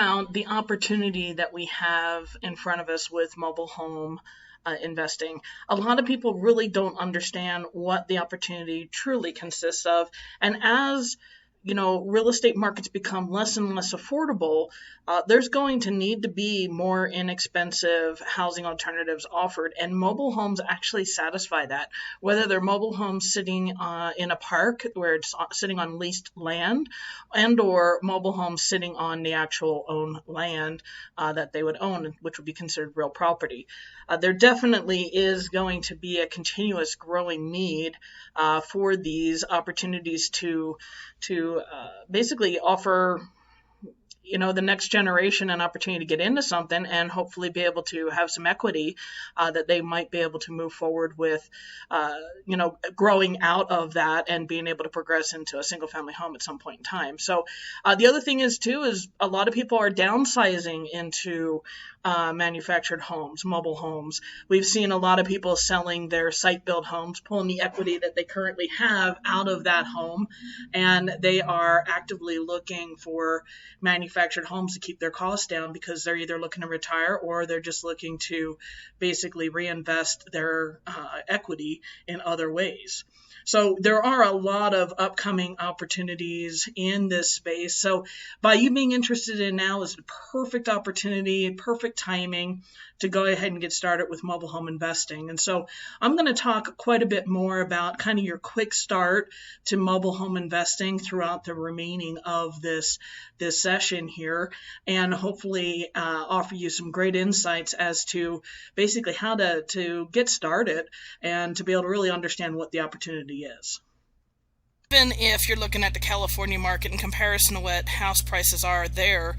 About the opportunity that we have in front of us with mobile home investing. A lot of people really don't understand what the opportunity truly consists of. And as real estate markets become less and less affordable, there's going to need to be more inexpensive housing alternatives offered, and mobile homes actually satisfy that. Whether they're mobile homes sitting in a park where it's sitting on leased land, and/or mobile homes sitting on the actual owned land that they would own, which would be considered real property. There definitely is going to be a continuous growing need for these opportunities to basically offer the next generation an opportunity to get into something and hopefully be able to have some equity that they might be able to move forward with, growing out of that and being able to progress into a single family home at some point in time. So the other thing is a lot of people are downsizing into manufactured homes, mobile homes. We've seen a lot of people selling their site-built homes, pulling the equity that they currently have out of that home, and they are actively looking for manufactured homes to keep their costs down because they're either looking to retire or they're just looking to basically reinvest their equity in other ways. So there are a lot of upcoming opportunities in this space. So by you being interested in now is a perfect opportunity, perfect timing to go ahead and get started with mobile home investing. And so I'm going to talk quite a bit more about kind of your quick start to mobile home investing throughout the remaining of this session here, and hopefully offer you some great insights as to basically how to get started and to be able to really understand what the opportunity is. Even if you're looking at the California market in comparison to what house prices are there,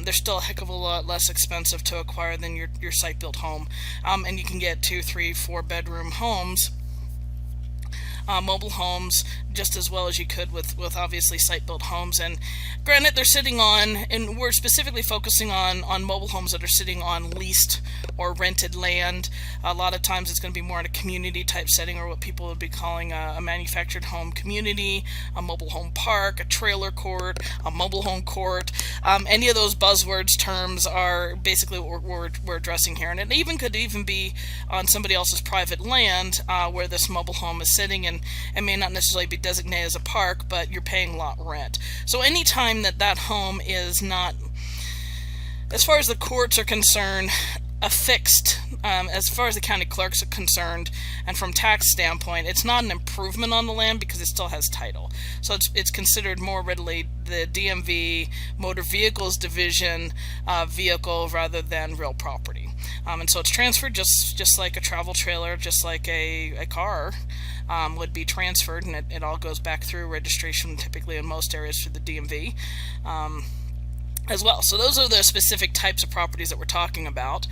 they're still a heck of a lot less expensive to acquire than your site-built home. And you can get 2, 3, 4 bedroom homes, mobile homes, just as well as you could with obviously site-built homes. And granted, they're sitting on, and we're specifically focusing on mobile homes that are sitting on leased or rented land. A lot of times it's going to be more in a community type setting, or what people would be calling a manufactured home community, a mobile home park, a trailer court, a mobile home court. Any of those buzzwords terms are basically what we're addressing here. And it could be on somebody else's private land where this mobile home is sitting, and it may not necessarily be designated as a park, but you're paying lot rent. So anytime that home is not, as far as the courts are concerned, affixed, as far as the county clerks are concerned, and from tax standpoint, it's not an improvement on the land because it still has title. So it's considered more readily the DMV motor vehicles division vehicle rather than real property. And so it's transferred just like a travel trailer, just like a car would be transferred, and it all goes back through registration, typically in most areas through the DMV as well. So those are the specific types of properties that we're talking about.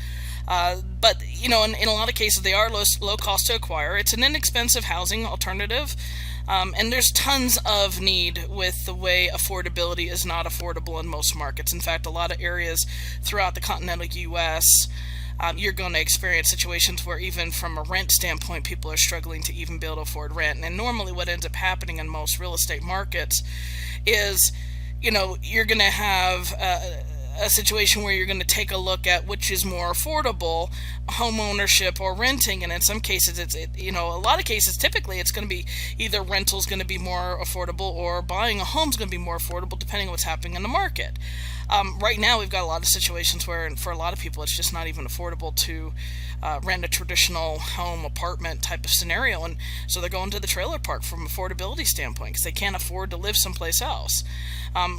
But in a lot of cases they are low cost to acquire. It's an inexpensive housing alternative, and there's tons of need with the way affordability is not affordable in most markets. In fact, a lot of areas throughout the continental U.S., you're going to experience situations where even from a rent standpoint, people are struggling to even be able to afford rent. And normally what ends up happening in most real estate markets is, you're going to have a situation where you're going to take a look at which is more affordable, home ownership or renting. And in some cases, a lot of cases, typically it's going to be either rental's going to be more affordable or buying a home's going to be more affordable, depending on what's happening in the market. Right now, we've got a lot of situations where, and for a lot of people, it's just not even affordable to rent a traditional home apartment type of scenario, and so they're going to the trailer park from affordability standpoint because they can't afford to live someplace else.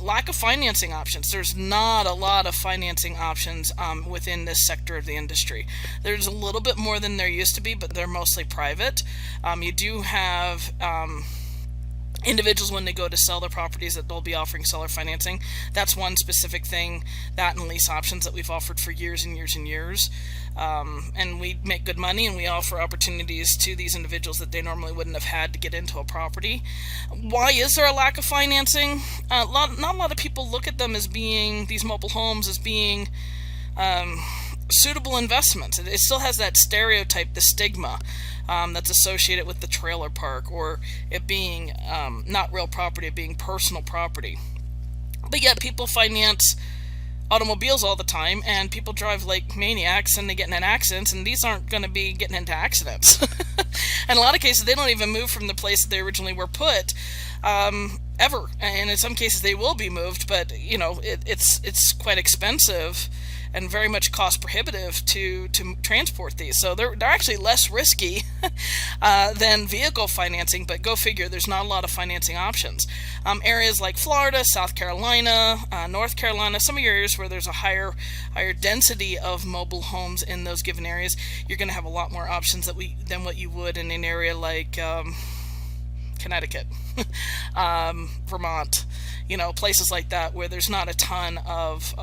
Lack of financing options. There's not a lot of financing options within this sector of the industry. There's a little bit more than there used to be, but they're mostly private. You do have individuals, when they go to sell their properties, that they'll be offering seller financing. That's one specific thing, that and lease options, that we've offered for years and years and years. And we make good money, and we offer opportunities to these individuals that they normally wouldn't have had to get into a property. Why is there a lack of financing? Not a lot of people look at them as being, these mobile homes as being suitable investments. It still has that stereotype, the stigma that's associated with the trailer park, or it being not real property, it being personal property. But yet people finance automobiles all the time, and people drive like maniacs and they get in accidents, and these aren't going to be getting into accidents. In a lot of cases, they don't even move from the place that they originally were put, ever. And in some cases, they will be moved, but it's quite expensive and very much cost prohibitive to transport these. So they're actually less risky than vehicle financing, but go figure, there's not a lot of financing options. Areas like Florida, South Carolina, North Carolina, some of your areas where there's a higher density of mobile homes in those given areas, you're going to have a lot more options than what you would in an area like Connecticut, Vermont, places like that where there's not a ton of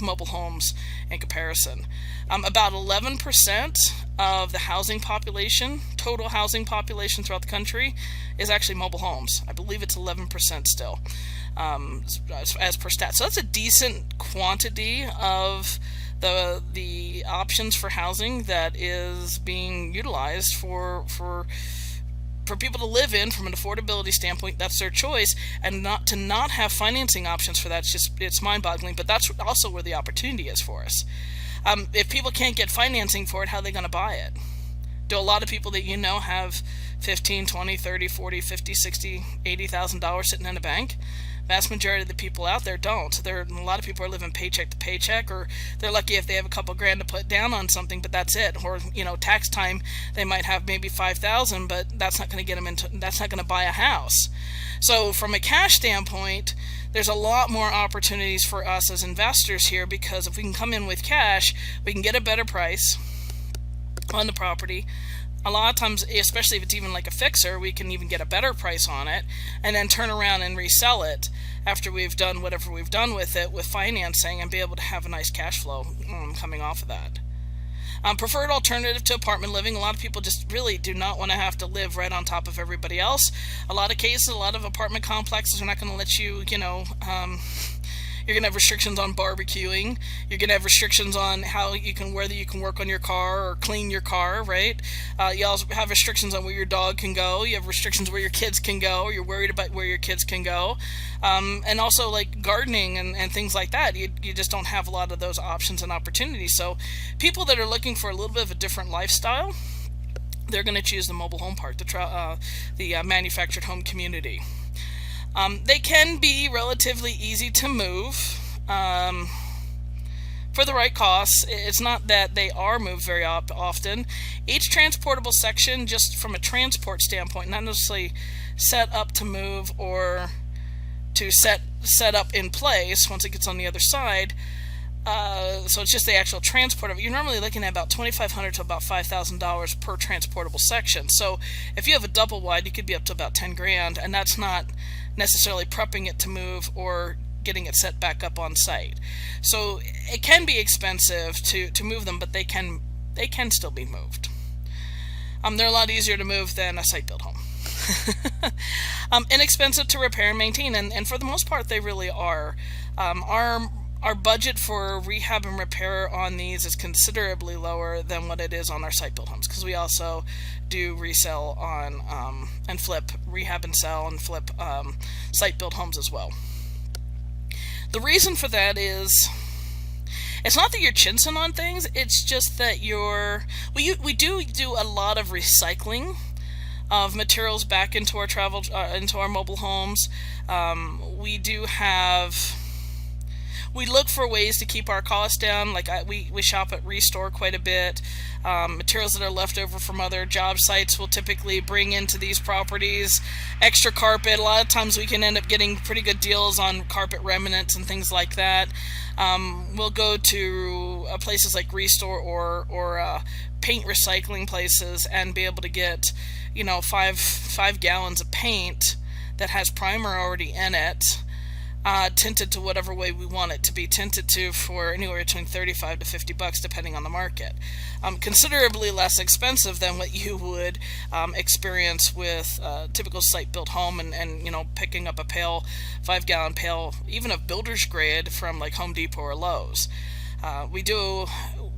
mobile homes in comparison. About 11% of the housing population, total housing population throughout the country, is actually mobile homes. I believe it's 11% still, as per stats. So that's a decent quantity of the options for housing that is being utilized for people to live in from an affordability standpoint. That's their choice, and not have financing options for that, it's mind-boggling. But that's also where the opportunity is for us. If people can't get financing for it, how are they going to buy it? Do a lot of people that have 15, 20, 30, 40, 50, 60, $80,000 sitting in a bank? Vast majority of the people out there don't. A lot of people are living paycheck to paycheck, or they're lucky if they have a couple grand to put down on something, but that's it. Or tax time, they might have maybe $5,000, but that's not going to get them into. That's not going to buy a house. So from a cash standpoint, there's a lot more opportunities for us as investors here, because if we can come in with cash, we can get a better price on the property. A lot of times, especially if it's even like a fixer, we can even get a better price on it and then turn around and resell it after we've done whatever we've done with it with financing, and be able to have a nice cash flow coming off of that. Preferred alternative to apartment living. A lot of people just really do not want to have to live right on top of everybody else. A lot of cases, a lot of apartment complexes are not going to let you, you're going to have restrictions on barbecuing. You're going to have restrictions on whether you can work on your car or clean your car, right? You also have restrictions on where your dog can go. You have restrictions where your kids can go, or you're worried about where your kids can go. And also like gardening and things like that. You just don't have a lot of those options and opportunities. So people that are looking for a little bit of a different lifestyle, they're going to choose the mobile home park, the manufactured home community. They can be relatively easy to move for the right costs. It's not that they are moved very often. Each transportable section, just from a transport standpoint, not necessarily set up to move or to set up in place once it gets on the other side. So it's just the actual transport of it. You're normally looking at about $2,500 to about $5,000 per transportable section. So if you have a double wide, you could be up to about 10 grand, and that's not necessarily prepping it to move or getting it set back up on site. So it can be expensive to move them, but they can still be moved. They're a lot easier to move than a site-built home. Inexpensive to repair and maintain, and for the most part they really are. Our budget for rehab and repair on these is considerably lower than what it is on our site-built homes, because we also do resell on and flip, rehab and sell and flip site-built homes as well. The reason for that is, it's not that you're chinsing on things, it's just that we do a lot of recycling of materials back into our into our mobile homes. We look for ways to keep our costs down. Like we shop at Restore quite a bit. Materials that are left over from other job sites will typically bring into these properties. Extra carpet. A lot of times we can end up getting pretty good deals on carpet remnants and things like that. We'll go to places like Restore or paint recycling places and be able to get 5 gallons of paint that has primer already in it, tinted to whatever way we want it to be tinted to, for anywhere between $35 to $50 depending on the market. Considerably less expensive than what you would experience with a typical site-built home, and picking up a 5-gallon pail, even of builder's grade from like Home Depot or Lowe's.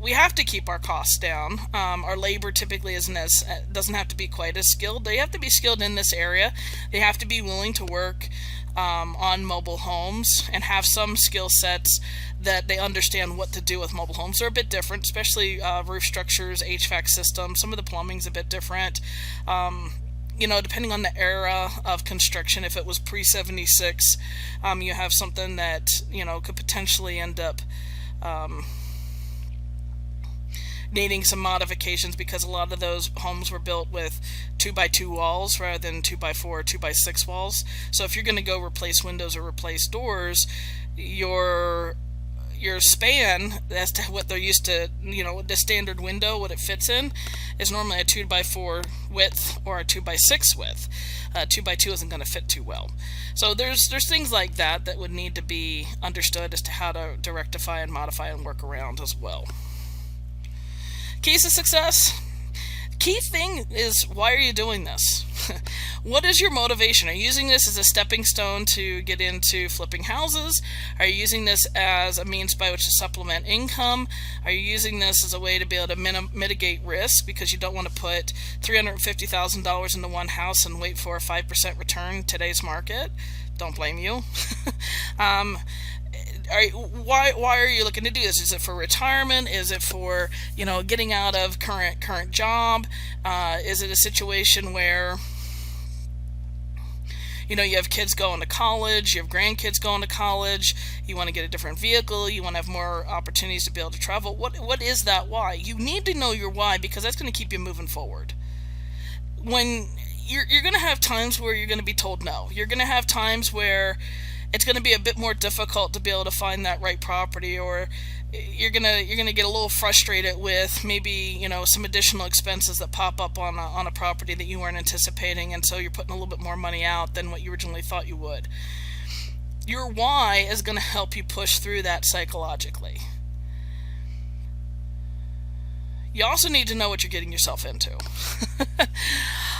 We have to keep our costs down. Our labor typically doesn't have to be quite as skilled. They have to be skilled in this area. They have to be willing to work on mobile homes and have some skill sets that they understand what to do with mobile homes. They're a bit different, especially roof structures, HVAC systems. Some of the plumbing's a bit different. Depending on the era of construction, if it was pre-76, you have something that, could potentially end up needing some modifications, because a lot of those homes were built with 2x2 walls rather than 2x4 or 2x6 walls. So if you're going to go replace windows or replace doors, your span as to what they're used to, the standard window, what it fits in, is normally a 2x4 width or a 2x6 width. 2x2 isn't going to fit too well. So there's things like that would need to be understood as to how to rectify and modify and work around as well. Keys to success. Key thing is, why are you doing this? What is your motivation? Are you using this as a stepping stone to get into flipping houses? Are you using this as a means by which to supplement income? Are you using this as a way to be able to mitigate risk because you don't want to put $350,000 into one house and wait for a 5% return in today's market? Don't blame you. Why are you looking to do this? Is it for retirement? Is it for getting out of current job? Is it a situation where you have kids going to college, you have grandkids going to college, you want to get a different vehicle, you want to have more opportunities to be able to travel? What is that why? You need to know your why, because that's going to keep you moving forward. When you're going to have times where you're going to be told no. You're going to have times where it's going to be a bit more difficult to be able to find that right property, or you're gonna get a little frustrated with maybe some additional expenses that pop up on a property that you weren't anticipating, and so you're putting a little bit more money out than what you originally thought you would. Your why is going to help you push through that psychologically. You also need to know what you're getting yourself into.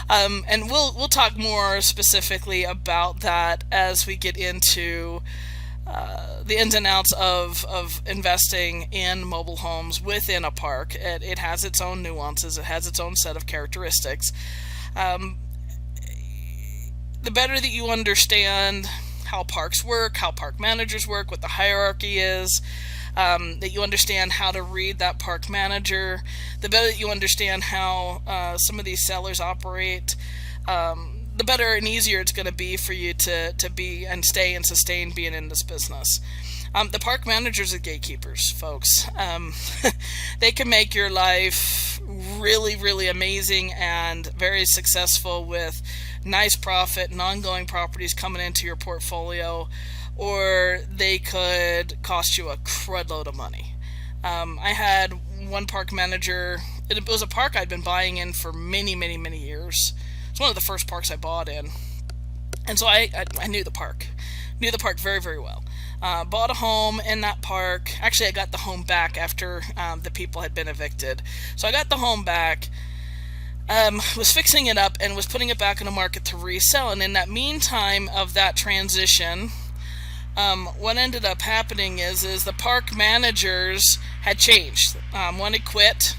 And we'll talk more specifically about that as we get into the ins and outs of investing in mobile homes within a park. It has its own nuances. It has its own set of characteristics. The better that you understand how parks work, how park managers work, what the hierarchy is, that you understand how to read that park manager, the better that you understand how some of these sellers operate, the better and easier it's going to be for you to be and stay and sustain being in this business. The park managers are gatekeepers, folks. They can make your life really, really amazing and very successful with nice profit and ongoing properties coming into your portfolio, or they could cost you a crud load of money. I had one park manager. It was a park I'd been buying in for many, many, many years. It's one of the first parks I bought in, and so I knew the park very, very well. Bought a home in that park. Actually, I got the home back after the people had been evicted. So I got the home back, was fixing it up, and was putting it back in the market to resell. And in that meantime of that transition, what ended up happening is the park managers had changed. One had quit,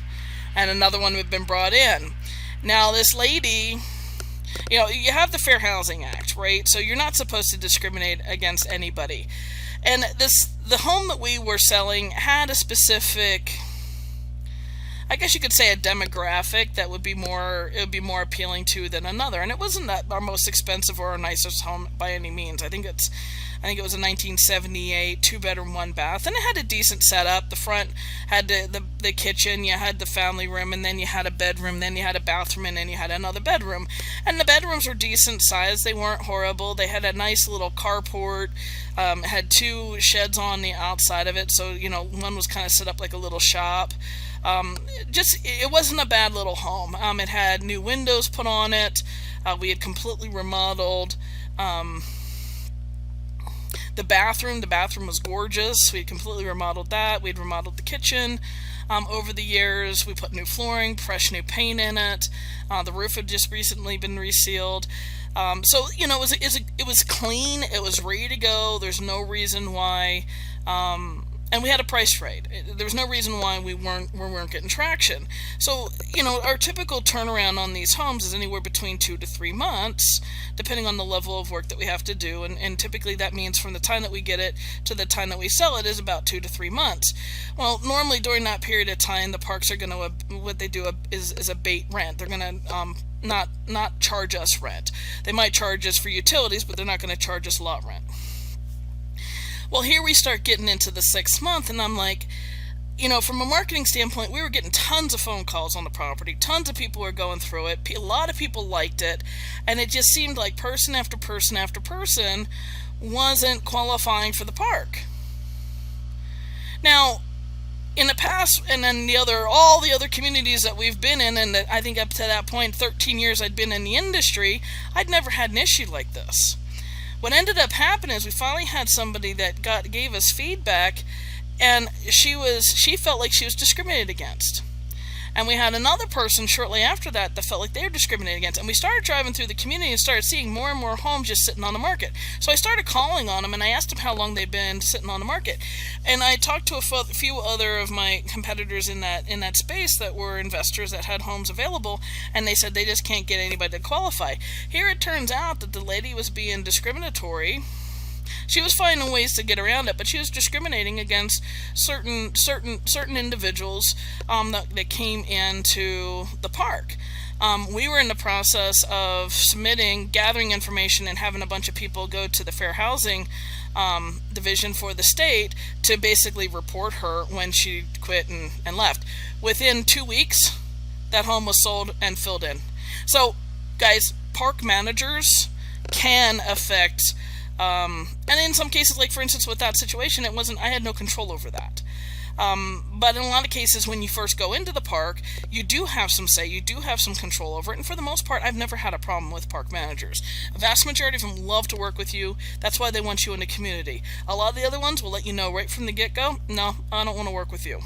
and another one had been brought in. Now, this lady, you have the Fair Housing Act, right? So you're not supposed to discriminate against anybody. And the home that we were selling had a specific, I guess you could say, a demographic that would be more appealing to than another. And it wasn't that our most expensive or our nicest home by any means. I think it was a 1978 2-bedroom, 1-bath, and it had a decent setup. The front had the kitchen, you had the family room, and then you had a bedroom, then you had a bathroom, and then you had another bedroom. And the bedrooms were decent size. They weren't horrible. They had a nice little carport. Had 2 sheds on the outside of it, so one was kind of set up like a little shop. It wasn't a bad little home. It had new windows put on it. We had completely remodeled the bathroom. The bathroom was gorgeous. We had completely remodeled that. We'd remodeled the kitchen over the years. We put new flooring, fresh new paint in it. The roof had just recently been resealed. So it was clean. It was ready to go. There's no reason why and we had a price rate. There was no reason why we weren't getting traction. So, our typical turnaround on these homes is anywhere between 2 to 3 months, depending on the level of work that we have to do. And typically that means from the time that we get it to the time that we sell it is about 2 to 3 months. Well, normally during that period of time, the parks are going to, what they do is abate rent. They're going to not charge us rent. They might charge us for utilities, but they're not going to charge us lot rent. Well, here we start getting into the 6th month, and I'm like, from a marketing standpoint, we were getting tons of phone calls on the property. Tons of people were going through it. A lot of people liked it, and it just seemed like person after person after person wasn't qualifying for the park. Now, in the past, and then all the other communities that we've been in, and I think up to that point, 13 years I'd been in the industry, I'd never had an issue like this. What ended up happening is we finally had somebody that gave us feedback, and she felt like she was discriminated against. And we had another person shortly after that felt like they were discriminated against. And we started driving through the community and started seeing more and more homes just sitting on the market. So I started calling on them, and I asked them how long they'd been sitting on the market. And I talked to a few other of my competitors in that space that were investors that had homes available, and they said they just can't get anybody to qualify. Here it turns out that the lady was being discriminatory. She was finding ways to get around it, but she was discriminating against certain individuals that came into the park. We were in the process of gathering information, and having a bunch of people go to the Fair Housing division for the state to basically report her when she quit and left. Within 2 weeks, that home was sold and filled in. So, guys, park managers can affect. And in some cases, like for instance with that situation, I had no control over that. But in a lot of cases, when you first go into the park, you do have some say, you do have some control over it, and for the most part, I've never had a problem with park managers. A vast majority of them love to work with you. That's why they want you in the community. A lot of the other ones will let you know right from the get-go, no, I don't want to work with you.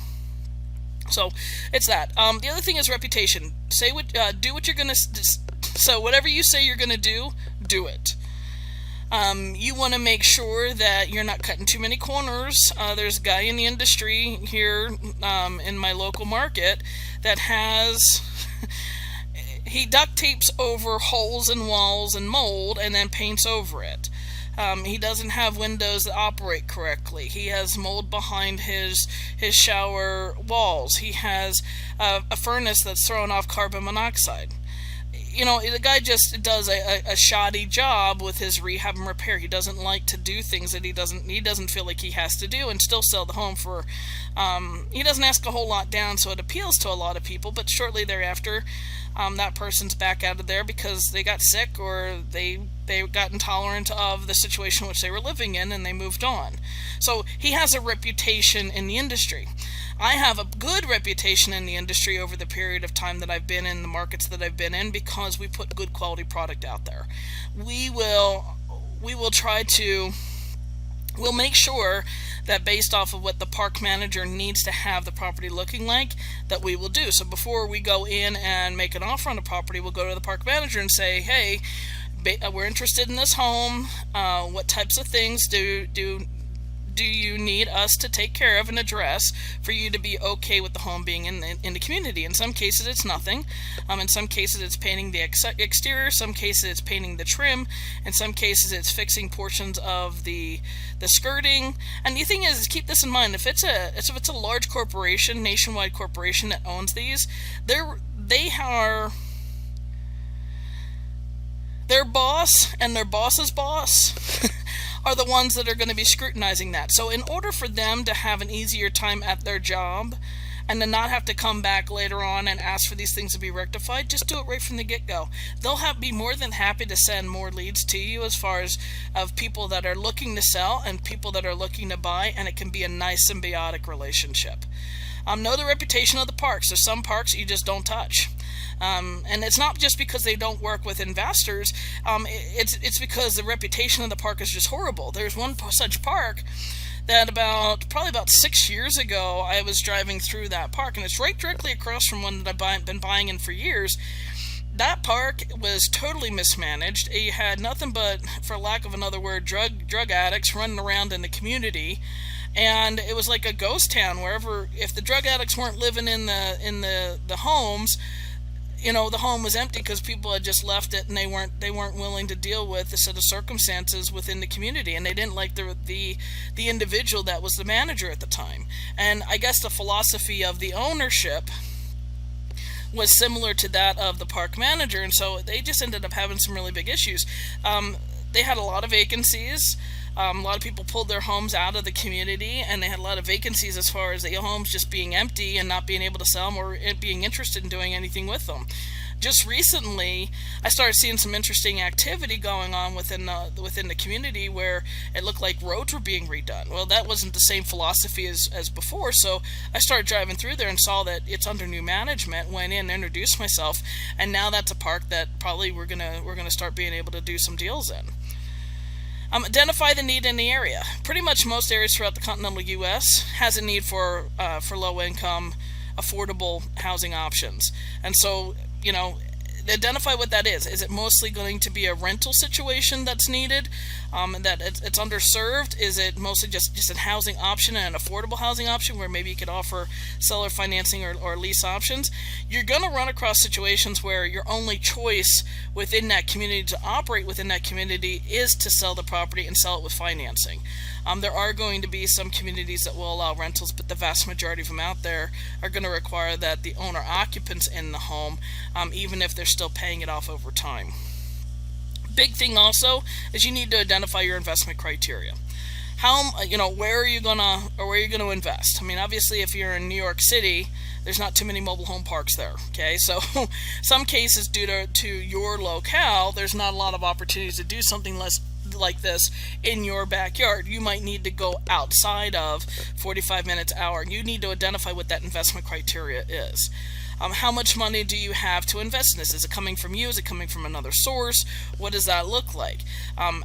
So, it's that. The other thing is reputation. Do what you're going to... So, whatever you say you're going to do it. You want to make sure that you're not cutting too many corners. There's a guy in the industry here in my local market that he duct tapes over holes in walls and mold and then paints over it. He doesn't have windows that operate correctly. He has mold behind his shower walls. He has a furnace that's throwing off carbon monoxide. The guy just does a shoddy job with his rehab and repair. He doesn't like to do things that he doesn't feel like he has to do and still sell the home for, he doesn't ask a whole lot down, so it appeals to a lot of people, but shortly thereafter, that person's back out of there because they got sick or they got intolerant of the situation which they were living in and they moved on. So he has a reputation in the industry. I have a good reputation in the industry over the period of time that I've been in the markets that I've been in because we put good quality product out there. We'll make sure that based off of what the park manager needs to have the property looking like, that we will do. So before we go in and make an offer on the property, we'll go to the park manager and say, hey, we're interested in this home. What types of things do you need us to take care of and address for you to be okay with the home being in the community? In some cases it's nothing. In some cases it's painting the exterior. Some cases it's painting the trim. In some cases it's fixing portions of the skirting. And the thing is keep this in mind. If it's a large corporation, nationwide corporation that owns these, they are their boss and their boss's boss are the ones that are going to be scrutinizing that. So in order for them to have an easier time at their job and to not have to come back later on and ask for these things to be rectified, just do it right from the get-go. They'll be more than happy to send more leads to you as far as of people that are looking to sell and people that are looking to buy, and it can be a nice symbiotic relationship. Know the reputation of the parks. There's some parks you just don't touch. And it's not just because they don't work with investors. It's because the reputation of the park is just horrible. There's one such park that probably about 6 years ago, I was driving through that park, and it's right directly across from one that I've been buying in for years. That park was totally mismanaged. It had nothing but, for lack of another word, drug addicts running around in the community. and it was like a ghost town. Wherever, if the drug addicts weren't living in the homes, the home was empty because people had just left it, and they weren't willing to deal with the set of circumstances within the community, and they didn't like the individual that was the manager at the time. And I guess the philosophy of the ownership was similar to that of the park manager, and so they just ended up having some really big issues. They had a lot of vacancies. A lot of people pulled their homes out of the community, and they had a lot of vacancies as far as the homes just being empty and not being able to sell them or being interested in doing anything with them. Just recently, I started seeing some interesting activity going on within the community, where it looked like roads were being redone. Well, that wasn't the same philosophy as before, so I started driving through there and saw that it's under new management. Went in, introduced myself, and now that's a park that probably we're gonna start being able to do some deals in. Identify the need in the area. Pretty much most areas throughout the continental U.S. has a need for low-income, affordable housing options. And so, identify what that is. Is it mostly going to be a rental situation that's needed, that it's underserved? Is it mostly just a housing option and an affordable housing option where maybe you could offer seller financing or lease options? You're going to run across situations where your only choice within that community to operate within that community is to sell the property and sell it with financing. There are going to be some communities that will allow rentals, but the vast majority of them out there are going to require that the owner occupants in the home, even if they're still paying it off over time. Big thing also is you need to identify your investment criteria. Where are you gonna invest? I mean, obviously, if you're in New York City, there's not too many mobile home parks there. Okay, so some cases due to your locale, there's not a lot of opportunities to do something like this in your backyard. You might need to go outside of 45 minutes, hour. You need to identify what that investment criteria is. How much money do you have to invest in this? Is it coming from you? Is it coming from another source? What does that look like?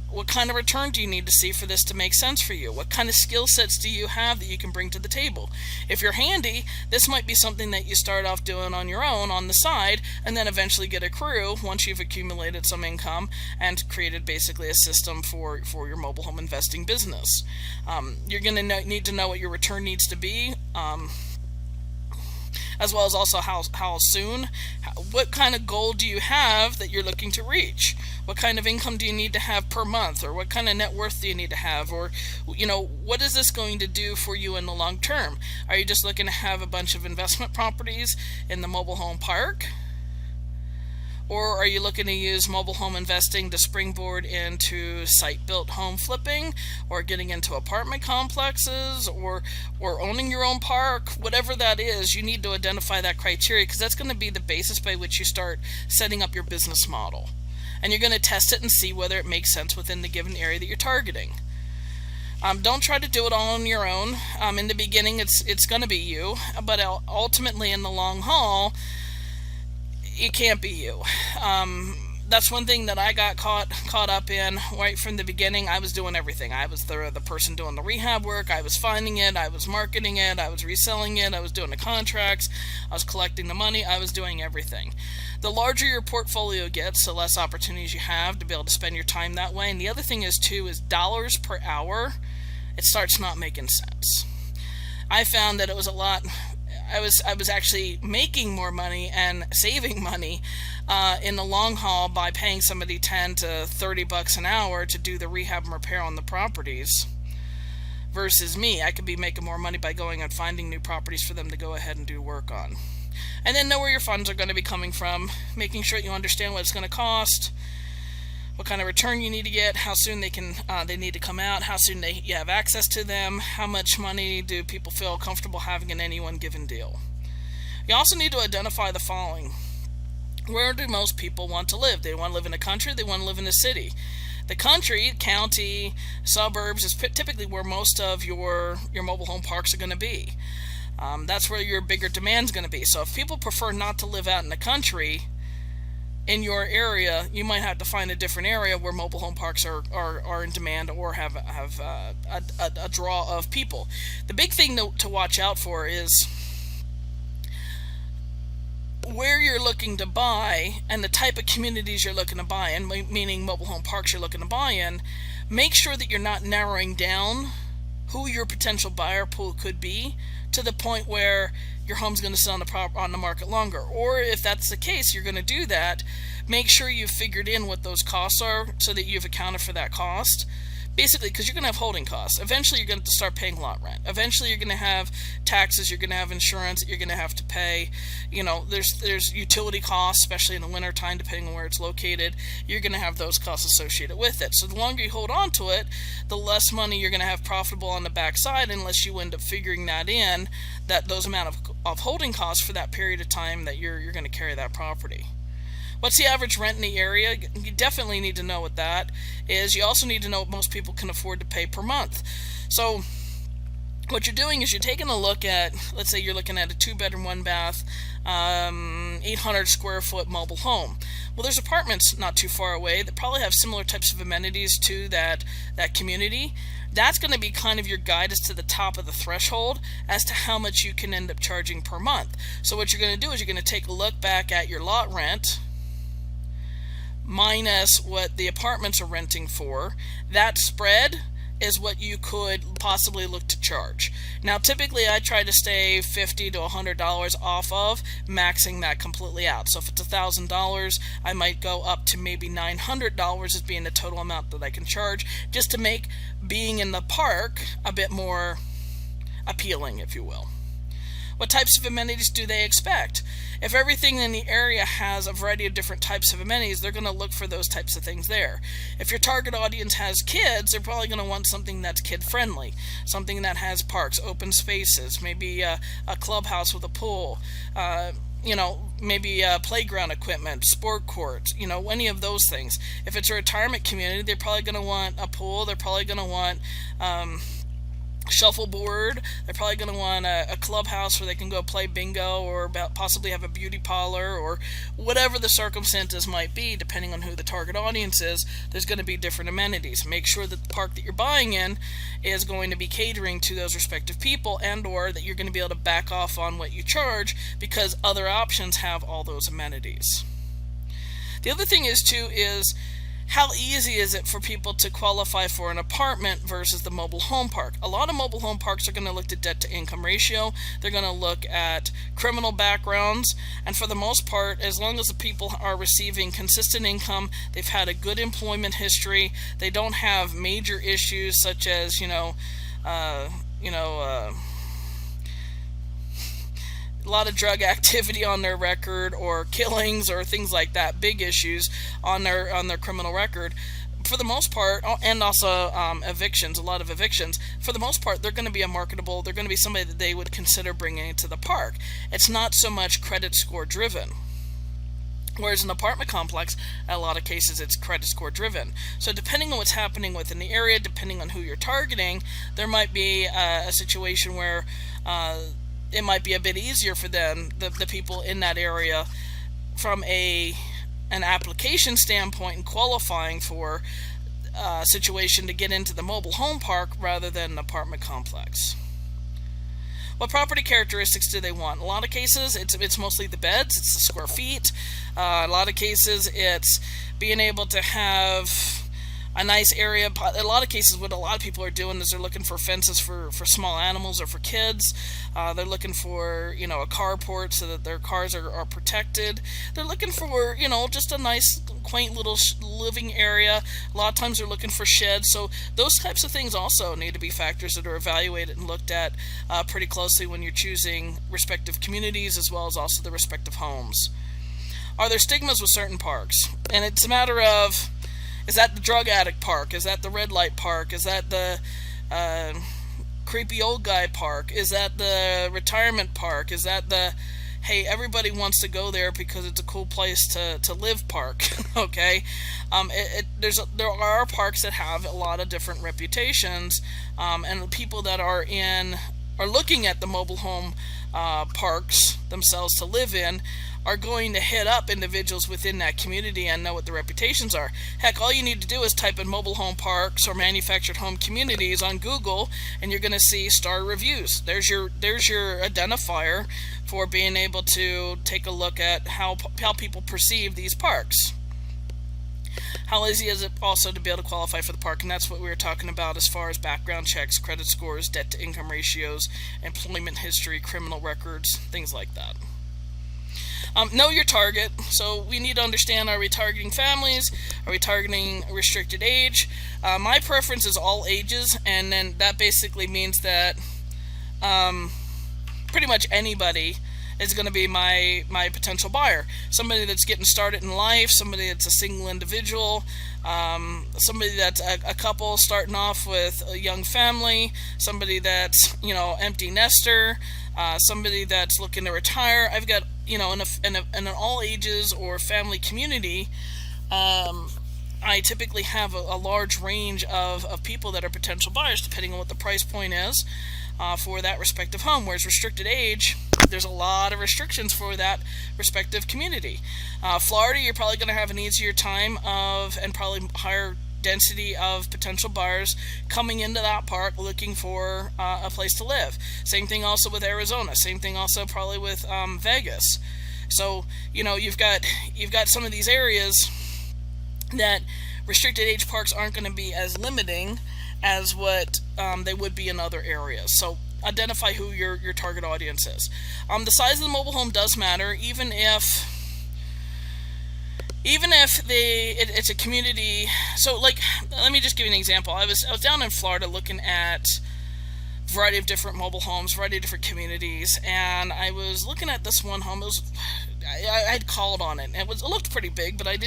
What kind of return do you need to see for this to make sense for you? What kind of skill sets do you have that you can bring to the table? If you're handy, this might be something that you start off doing on your own on the side, and then eventually get a crew once you've accumulated some income and created basically a system for your mobile home investing business. You're going to need to know what your return needs to be, as well as also how soon. What kind of goal do you have that you're looking to reach? What kind of income do you need to have per month? Or what kind of net worth do you need to have? Or, what is this going to do for you in the long term? Are you just looking to have a bunch of investment properties in the mobile home park? Or are you looking to use mobile home investing to springboard into site-built home flipping, or getting into apartment complexes, or owning your own park? Whatever that is, you need to identify that criteria, because that's going to be the basis by which you start setting up your business model. And you're going to test it and see whether it makes sense within the given area that you're targeting. Don't try to do it all on your own. In the beginning, it's going to be you, but ultimately in the long haul, it can't be you. That's one thing that I got caught up in right from the beginning. I was doing everything. I was the person doing the rehab work. I was finding it. I was marketing it. I was reselling it. I was doing the contracts. I was collecting the money. I was doing everything. The larger your portfolio gets, the less opportunities you have to be able to spend your time that way. And the other thing is dollars per hour. It starts not making sense. I found that it was a lot. I was actually making more money and saving money in the long haul by paying somebody $10 to $30 an hour to do the rehab and repair on the properties, versus me. I could be making more money by going and finding new properties for them to go ahead and do work on. And then know where your funds are going to be coming from, making sure you understand what it's going to cost, what kind of return you need to get, how soon they need to come out, how soon you have access to them, how much money do people feel comfortable having in any one given deal. You also need to identify the following. Where do most people want to live? They want to live in the country, they want to live in the city. The country, county, suburbs is typically where most of your mobile home parks are going to be. That's where your bigger demand is going to be. So if people prefer not to live out in the country, in your area, you might have to find a different area where mobile home parks are in demand, or have a draw of people. The big thing to watch out for is where you're looking to buy and the type of communities you're looking to buy in, meaning mobile home parks you're looking to buy in. Make sure that you're not narrowing down who your potential buyer pool could be, to the point where your home's going to sit on the market longer. Or if that's the case, you're going to do that, make sure you've figured in what those costs are so that you've accounted for that cost. Basically, because you're going to have holding costs. Eventually, you're going to have to start paying lot rent. Eventually, you're going to have taxes. You're going to have insurance that you're going to have to pay. There's utility costs, especially in the winter time, depending on where it's located. You're going to have those costs associated with it. So the longer you hold on to it, the less money you're going to have profitable on the backside, unless you end up figuring that in, that those amount of holding costs for that period of time that you're going to carry that property. What's the average rent in the area? You definitely need to know what that is. You also need to know what most people can afford to pay per month. So what you're doing is you're taking a look at, let's say you're looking at a 2-bedroom, 1-bath, 800 square foot mobile home. Well, there's apartments not too far away that probably have similar types of amenities to that community. That's going to be kind of your guide as to the top of the threshold as to how much you can end up charging per month. So what you're going to do is you're going to take a look back at your lot rent minus what the apartments are renting for. That spread is what you could possibly look to charge. Now, typically I try to stay $50 to $100 off of, maxing that completely out. So if it's $1,000, I might go up to maybe $900 as being the total amount that I can charge, just to make being in the park a bit more appealing, if you will. What types of amenities do they expect? If everything in the area has a variety of different types of amenities, they're going to look for those types of things there. If your target audience has kids, they're probably going to want something that's kid-friendly, something that has parks, open spaces, maybe a clubhouse with a pool, maybe playground equipment, sport courts, any of those things. If it's a retirement community, they're probably going to want a pool. They're probably going to want shuffleboard. They're probably going to want a clubhouse where they can go play bingo, or possibly have a beauty parlor, or whatever the circumstances might be. Depending on who the target audience is, there's going to be different amenities. Make sure that the park that you're buying in is going to be catering to those respective people, and or that you're going to be able to back off on what you charge because other options have all those amenities. The other thing is how easy is it for people to qualify for an apartment versus the mobile home park? A lot of mobile home parks are going to look at debt to income ratio. They're going to look at criminal backgrounds. And for the most part, as long as the people are receiving consistent income, they've had a good employment history, they don't have major issues such as, a lot of drug activity on their record, or killings, or things like that, big issues on their criminal record, for the most part, and also evictions, a lot of evictions, for the most part, they're going to be they're going to be somebody that they would consider bringing into the park. It's not so much credit score driven. Whereas an apartment complex, in a lot of cases, it's credit score driven. So depending on what's happening within the area, depending on who you're targeting, there might be a situation where it might be a bit easier for them, the people in that area, from an application standpoint and qualifying for a situation to get into the mobile home park rather than an apartment complex. What property characteristics do they want? In a lot of cases, it's mostly the beds, it's the square feet. A lot of cases, it's being able to have a nice area. In a lot of cases, what a lot of people are doing is they're looking for fences for small animals or for kids. They're looking for, a carport so that their cars are protected. They're looking for, just a nice, quaint little living area. A lot of times they're looking for sheds. So those types of things also need to be factors that are evaluated and looked at pretty closely when you're choosing respective communities, as well as also the respective homes. Are there stigmas with certain parks? And it's a matter of, is that the drug addict park? Is that the red light park? Is that the creepy old guy park? Is that the retirement park? Is that the, hey, everybody wants to go there because it's a cool place to live park? Okay, there are parks that have a lot of different reputations, and people that are looking at the mobile home parks themselves to live in are going to hit up individuals within that community and know what the reputations are. Heck, all you need to do is type in mobile home parks or manufactured home communities on Google, and you're going to see star reviews. There's your identifier for being able to take a look at how people perceive these parks. How easy is it also to be able to qualify for the park? And that's what we were talking about as far as background checks, credit scores, debt to income ratios, employment history, criminal records, things like that. Know your target. So we need to understand, are we targeting families? Are we targeting restricted age? My preference is all ages, and then that basically means that pretty much anybody is going to be my potential buyer. Somebody that's getting started in life, somebody that's a single individual, somebody that's a couple starting off with a young family, somebody that's, empty nester, somebody that's looking to retire. I've got, in an all ages or family community, I typically have a large range of people that are potential buyers, depending on what the price point is for that respective home. Whereas restricted age, there's a lot of restrictions for that respective community. Florida, you're probably going to have an easier time and probably higher density of potential buyers coming into that park looking for a place to live. Same thing also with Arizona. Same thing also probably with Vegas. So you've got some of these areas that restricted age parks aren't going to be as limiting as what they would be in other areas. So identify who your target audience is. The size of the mobile home does matter, even if it's a community. So let me just give you an example. I was down in Florida looking at a variety of different mobile homes, variety of different communities, and I was looking at this one home. I'd called on it. It looked pretty big, but I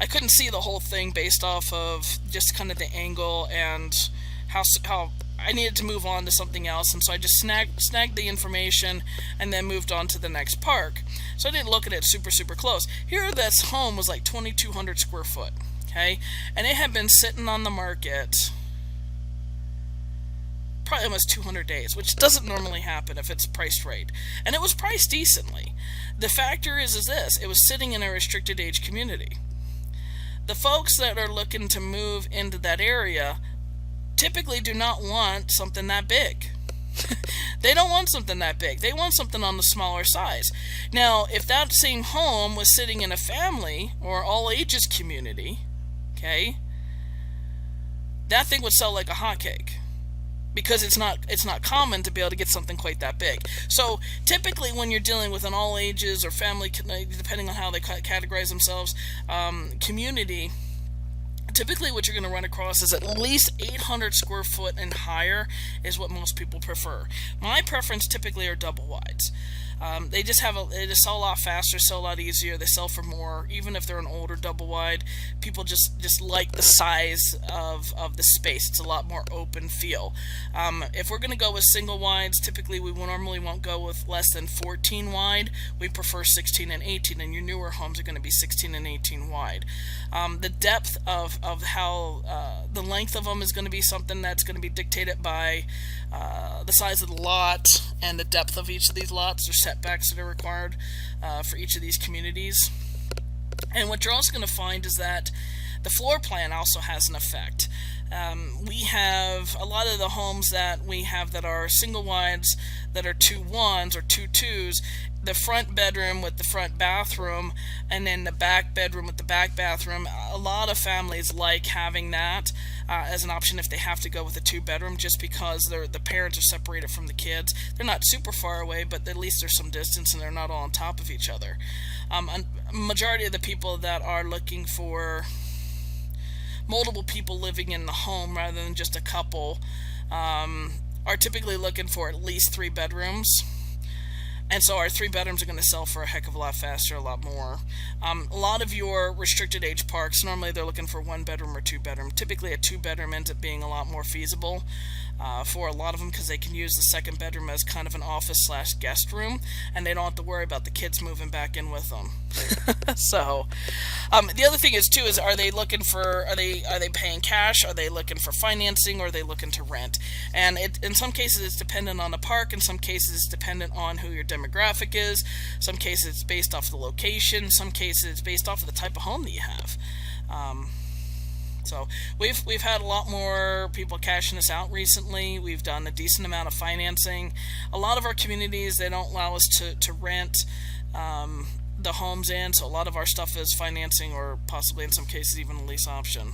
couldn't see the whole thing based off of just kind of the angle and how I needed to move on to something else, and so I just snagged the information and then moved on to the next park. So I didn't look at it super close. Here, this home was like 2,200 square foot, okay, and it had been sitting on the market probably almost 200 days, which doesn't normally happen if it's priced right, and it was priced decently. The factor is this: it was sitting in a restricted age community. The folks that are looking to move into that area typically do not want something that big. They don't want something that big. They want something on the smaller size. Now, if that same home was sitting in a family or all ages community, okay, that thing would sell like a hotcake, because it's not common to be able to get something quite that big. So typically when you're dealing with an all ages or family, depending on how they categorize themselves, community, typically what you're going to run across is at least 800 square foot and higher is what most people prefer. My preference typically are double wides. They just sell a lot faster, sell a lot easier, they sell for more. Even if they're an older double wide, people just like the size of the space. It's a lot more open feel. If we're going to go with single wides, typically we normally won't go with less than 14 wide. We prefer 16 and 18, and your newer homes are going to be 16 and 18 wide. The depth of how the length of them is going to be something that's going to be dictated by the size of the lot and the depth of each of these lots, or setbacks that are required for each of these communities. And what you're also going to find is that the floor plan also has an effect. We have a lot of the homes that we have that are single wides, that are 2-1s or 2-2s, the front bedroom with the front bathroom, and then the back bedroom with the back bathroom. A lot of families like having that as an option if they have to go with a 2-bedroom, just because the parents are separated from the kids. They're not super far away, but at least there's some distance and they're not all on top of each other. A majority of the people that are looking for multiple people living in the home rather than just a couple are typically looking for at least 3 bedrooms. And so our 3 bedrooms are going to sell for a heck of a lot faster, a lot more. A lot of your restricted age parks, normally they're looking for 1 bedroom or 2 bedroom. Typically a 2 bedroom ends up being a lot more feasible for a lot of them, because they can use the second bedroom as kind of an office / guest room, and they don't have to worry about the kids moving back in with them. So the other thing is too, is are they paying cash? Are they looking for financing? Or are they looking to rent? And in some cases it's dependent on the park. In some cases it's dependent on who your demographic is. Some cases it's based off the location. Some cases it's based off of the type of home that you have. So we've had a lot more people cashing us out recently. We've done a decent amount of financing. A lot of our communities, they don't allow us to rent. the homes in, so a lot of our stuff is financing or possibly in some cases even a lease option.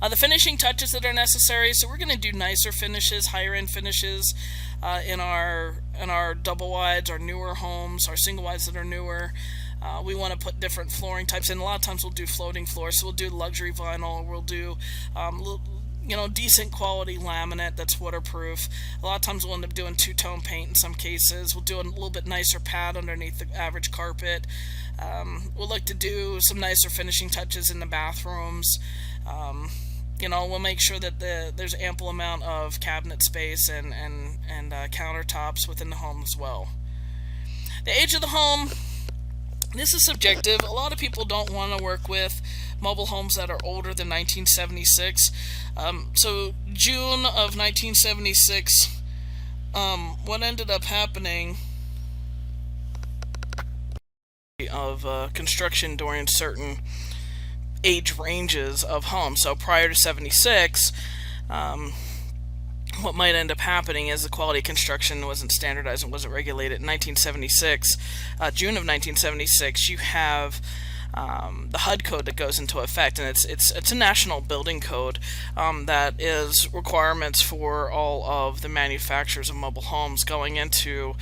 The finishing touches that are necessary, so we're going to do nicer finishes, higher end finishes in our double wides, our newer homes, our single wides that are newer. We want to put different flooring types in. A lot of times we'll do floating floors, so we'll do luxury vinyl, we'll do decent quality laminate that's waterproof. A lot of times we'll end up doing two-tone paint in some cases. We'll do a little bit nicer pad underneath the average carpet. We'll like to do some nicer finishing touches in the bathrooms. We'll make sure that there's ample amount of cabinet space and countertops within the home as well. The age of the home, this is subjective. A lot of people don't want to work with mobile homes that are older than 1976. So June of 1976, what ended up happening of construction during certain age ranges of homes. So prior to 76, what might end up happening is the quality of construction wasn't standardized and wasn't regulated. In 1976, June of 1976, you have the HUD code that goes into effect, and it's a national building code that is requirements for all of the manufacturers of mobile homes going into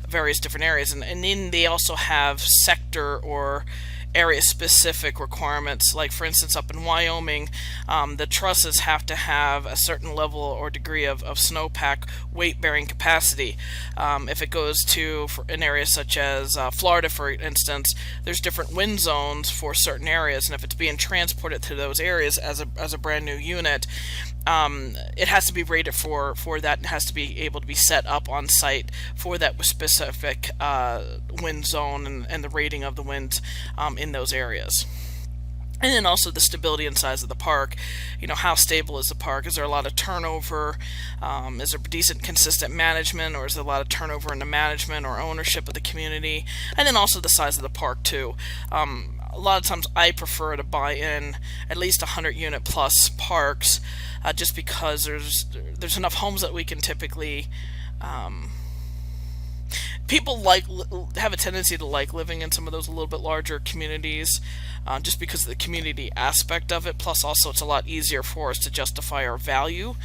various different areas, and then they also have sector or area-specific requirements. Like, for instance, up in Wyoming, the trusses have to have a certain level or degree of snowpack weight-bearing capacity. If it goes to an area such as Florida, for instance, there's different wind zones for certain areas, and if it's being transported to those areas as a brand new unit, it has to be rated for that. It has to be able to be set up on site for that specific wind zone and the rating of the winds in those areas. And then also the stability and size of the park. How stable is the park? Is there a lot of turnover? Is there decent, consistent management, or is there a lot of turnover in the management or ownership of the community? And then also the size of the park too. A lot of times I prefer to buy in at least 100 unit plus parks, just because there's enough homes that we can typically people have a tendency to like living in some of those a little bit larger communities, just because of the community aspect of it. Plus, also, it's a lot easier for us to justify our value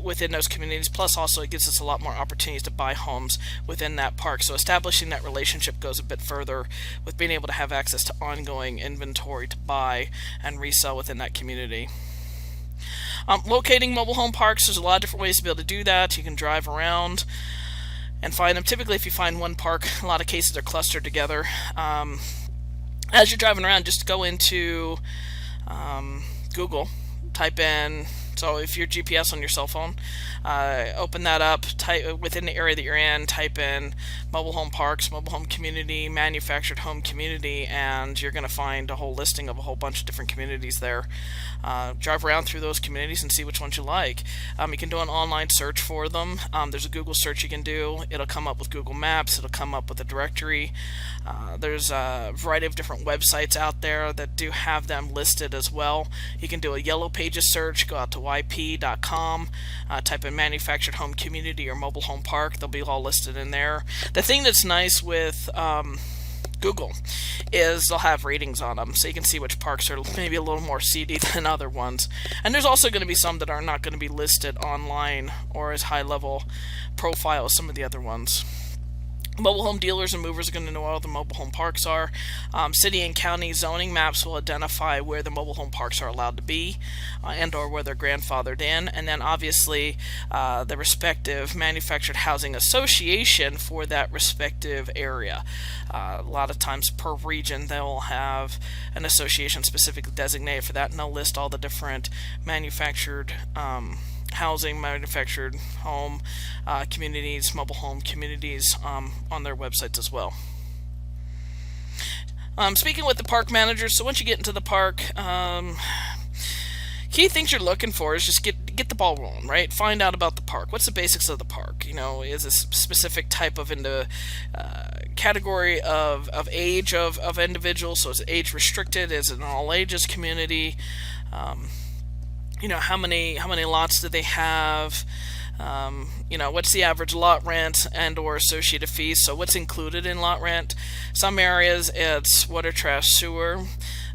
within those communities. Plus, also, it gives us a lot more opportunities to buy homes within that park. So establishing that relationship goes a bit further with being able to have access to ongoing inventory to buy and resell within that community. Locating mobile home parks, there's a lot of different ways to be able to do that. You can drive around and find them. Typically, if you find one park, a lot of cases they're clustered together. As you're driving around, just go into Google, type in, so if you're GPS on your cell phone, open that up, type within the area that you're in, type in mobile home parks, mobile home community, manufactured home community, and you're going to find a whole listing of a whole bunch of different communities there. Drive around through those communities and see which ones you like. You can do an online search for them. There's a Google search you can do. It'll come up with Google Maps. It'll come up with a directory. There's a variety of different websites out there that do have them listed as well. You can do a Yellow Pages search. Go out to yp.com, type in manufactured home community or mobile home park. They'll be all listed in there. The thing that's nice with Google is they'll have ratings on them, so you can see which parks are maybe a little more seedy than other ones. And there's also going to be some that are not going to be listed online or as high level profile as some of the other ones. Mobile home dealers and movers are going to know where all the mobile home parks are. City and county zoning maps will identify where the mobile home parks are allowed to be and or where they're grandfathered in. And then obviously the respective manufactured housing association for that respective area. A lot of times per region they'll have an association specifically designated for that, and they'll list all the different manufactured housing, manufactured home communities, mobile home communities on their websites as well. Speaking with the park managers, so once you get into the park, key things you're looking for is just get the ball rolling, right? Find out about the park. What's the basics of the park? Is a specific type of category of age of individuals? So is it age restricted? Is it an all ages community? How many lots do they have? What's the average lot rent and or associated fees? So what's included in lot rent? Some areas it's water, trash, sewer.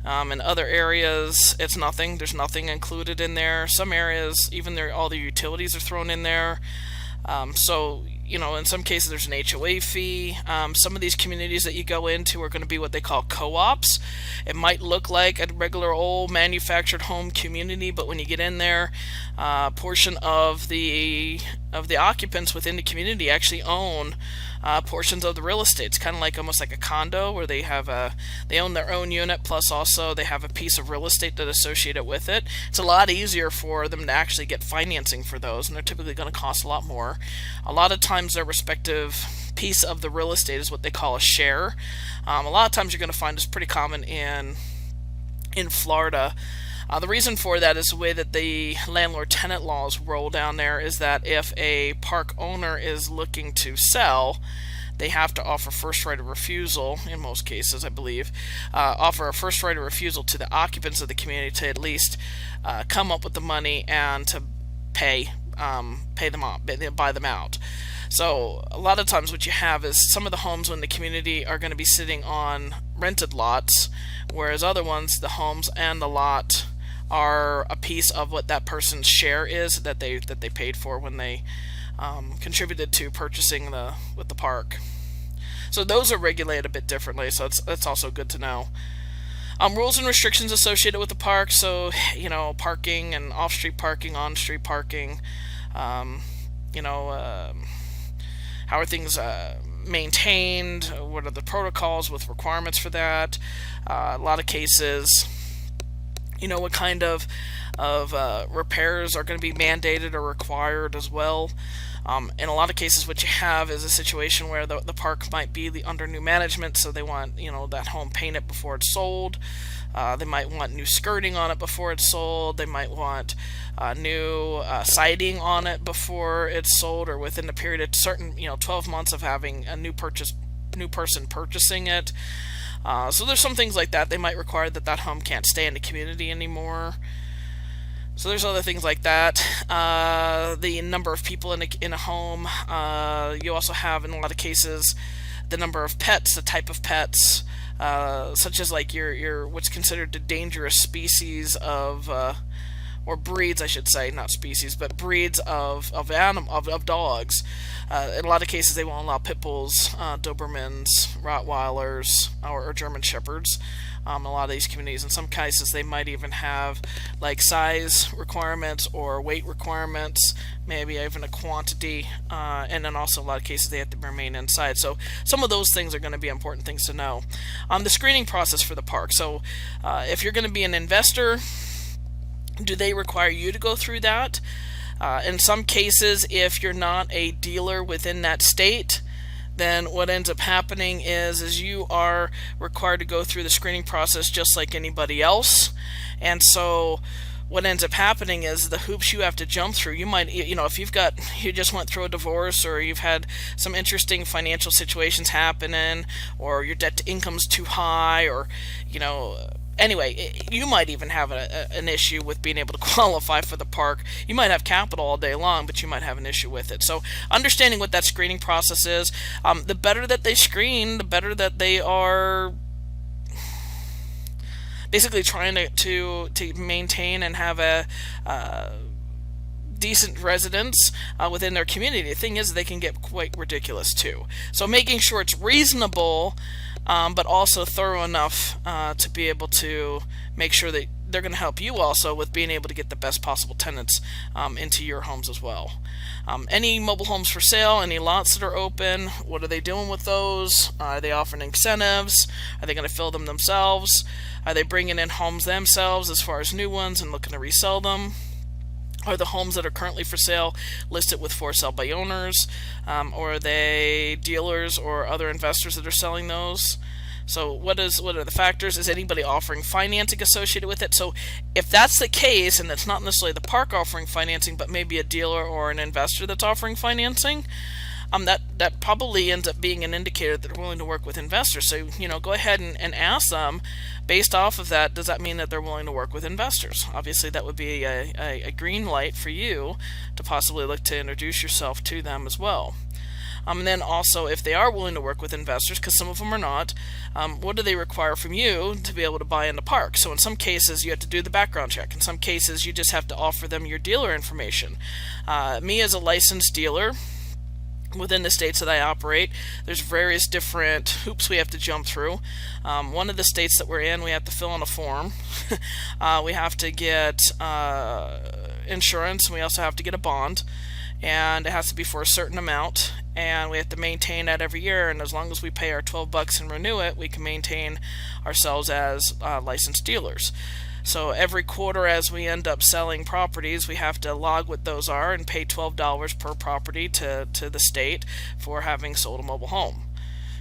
In other areas, it's nothing. There's nothing included in there. Some areas, even there, all the utilities are thrown in there. In some cases there's an HOA fee. Some of these communities that you go into are going to be what they call co-ops. It might look like a regular old manufactured home community, but when you get in there, a portion of the occupants within the community actually own portions of the real estate. It's kind of like almost like a condo where they own their own unit, plus also they have a piece of real estate that associated with it. It's a lot easier for them to actually get financing for those, and they're typically going to cost a lot more. A lot of times their respective piece of the real estate is what they call a share. A lot of times you're going to find it's pretty common in Florida. The reason for that is the way that the landlord-tenant laws roll down there is that if a park owner is looking to sell, they have to offer first right of refusal, in most cases, I believe, offer a first right of refusal to the occupants of the community to at least come up with the money and to pay them out, buy them out. So a lot of times what you have is some of the homes in the community are going to be sitting on rented lots, whereas other ones, the homes and the lot are a piece of what that person's share is that they paid for when they contributed to purchasing with the park. So those are regulated a bit differently, so that's also good to know. Rules and restrictions associated with the park, so parking and off-street parking, on-street parking, how are things maintained, what are the protocols with requirements for that. A lot of cases, what kind of repairs are going to be mandated or required as well. In a lot of cases, what you have is a situation where the park might be under new management, so they want that home painted before it's sold. They might want new skirting on it before it's sold. They might want new siding on it before it's sold, or within the period of 12 months of having a new person purchasing it. So there's some things like that. They might require that home can't stay in the community anymore. So there's other things like that. The number of people in a home. You also have, in a lot of cases, the number of pets, the type of pets, such as like your what's considered a dangerous species of, or breeds, I should say, not species, but breeds of dogs. In a lot of cases, they won't allow pit bulls, Dobermans, Rottweilers, or German Shepherds. A lot of these communities, in some cases, they might even have like size requirements or weight requirements, maybe even a quantity, and then also a lot of cases they have to remain inside. So some of those things are going to be important things to know. The screening process for the park. So if you're going to be an investor, do they require you to go through that? In some cases, if you're not a dealer within that state, then what ends up happening is you are required to go through the screening process just like anybody else. And so what ends up happening is the hoops you have to jump through. You might, if you just went through a divorce, or you've had some interesting financial situations happening, or your debt to income's too high, or anyway, you might even have an issue with being able to qualify for the park. You might have capital all day long, but you might have an issue with it. So understanding what that screening process is, the better that they screen, the better that they are basically trying to maintain and have a decent residents within their community. The thing is, they can get quite ridiculous too. So making sure it's reasonable, but also thorough enough to be able to make sure that they're going to help you also with being able to get the best possible tenants into your homes as well. Any mobile homes for sale, any lots that are open, what are they doing with those? Are they offering incentives? Are they going to fill them themselves? Are they bringing in homes themselves as far as new ones and looking to resell them? Are the homes that are currently for sale listed with for sale by owners? Or are they dealers or other investors that are selling those? So what are the factors? Is anybody offering financing associated with it? So if that's the case, and it's not necessarily the park offering financing, but maybe a dealer or an investor that's offering financing, that probably ends up being an indicator that they're willing to work with investors. So, go ahead and ask them based off of that, does that mean that they're willing to work with investors? Obviously, that would be a green light for you to possibly look to introduce yourself to them as well. And then also, if they are willing to work with investors, because some of them are not, what do they require from you to be able to buy in the park? So in some cases, you have to do the background check. In some cases, you just have to offer them your dealer information. Me as a licensed dealer, within the states that I operate, there's various different hoops we have to jump through. One of the states that we're in, we have to fill in a form. We have to get insurance, and we also have to get a bond, and it has to be for a certain amount, and we have to maintain that every year, and as long as we pay our $12 and renew it, we can maintain ourselves as licensed dealers. So every quarter, as we end up selling properties, we have to log what those are and pay $12 per property to the state for having sold a mobile home.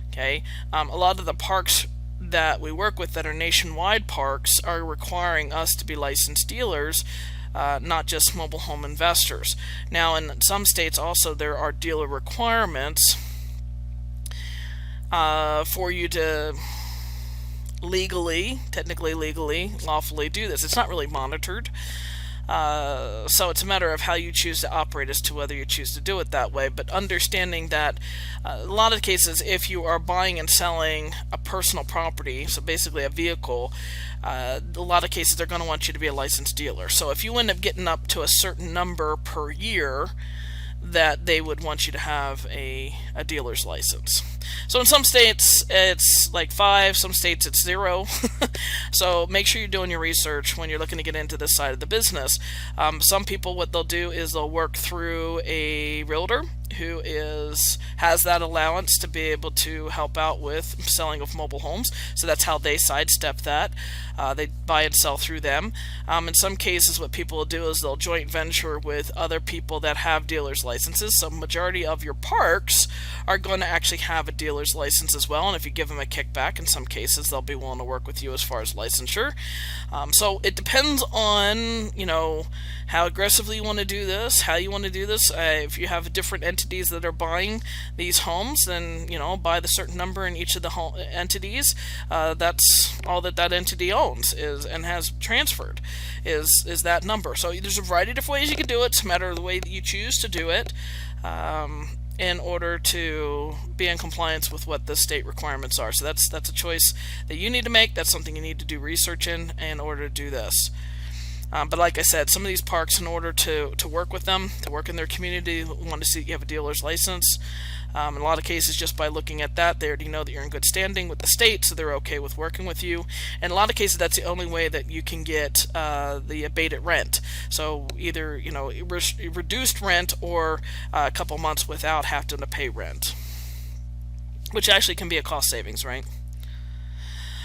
Okay, a lot of the parks that we work with that are nationwide parks are requiring us to be licensed dealers, not just mobile home investors. Now, in some states also, there are dealer requirements for you to technically legally, lawfully do this. It's not really monitored. So it's a matter of how you choose to operate as to whether you choose to do it that way. But understanding that a lot of cases, if you are buying and selling a personal property, so basically a vehicle, a lot of cases they're going to want you to be a licensed dealer. So if you end up getting up to a certain number per year, that they would want you to have a dealer's license. So in some states it's like 5, some states it's 0. So make sure you're doing your research when you're looking to get into this side of the business. Some people, what they'll do is they'll work through a realtor who has that allowance to be able to help out with selling of mobile homes. So that's how they sidestep that. They buy and sell through them. In some cases, what people will do is they'll joint venture with other people that have dealer's licenses. So majority of your parks are going to actually have a dealer's license as well. And if you give them a kickback, in some cases, they'll be willing to work with you as far as licensure. So it depends on, how aggressively you want to do this, how you want to do this. If you have different entities that are buying these homes, then, buy the certain number in each of the entities. That's all that entity owns and has transferred is that number. So there's a variety of different ways you can do it. It's a matter of the way that you choose to do it in order to be in compliance with what the state requirements are. So that's a choice that you need to make. That's something you need to do research in order to do this. But like I said, some of these parks, in order to work with them, to work in their community, want to see you have a dealer's license. In a lot of cases, just by looking at that, they already know that you're in good standing with the state, so they're okay with working with you. In a lot of cases, that's the only way that you can get the abated rent. So either reduced rent or a couple months without having to pay rent, which actually can be a cost savings, right?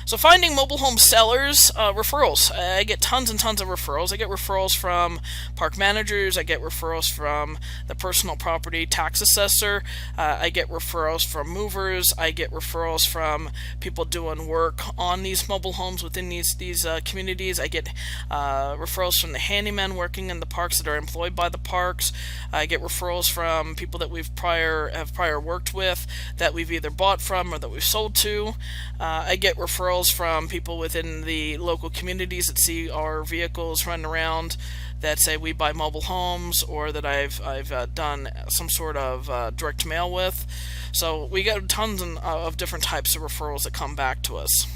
So finding mobile home sellers, referrals. I get tons and tons of referrals. I get referrals from park managers. I get referrals from the personal property tax assessor. I get referrals from movers. I get referrals from people doing work on these mobile homes within these communities. I get referrals from the handymen working in the parks that are employed by the parks. I get referrals from people that we've prior worked with, that we've either bought from or that we've sold to. I get referrals from people within the local communities that see our vehicles running around, that say we buy mobile homes, or that I've done some sort of direct mail with. So we get tons of different types of referrals that come back to us.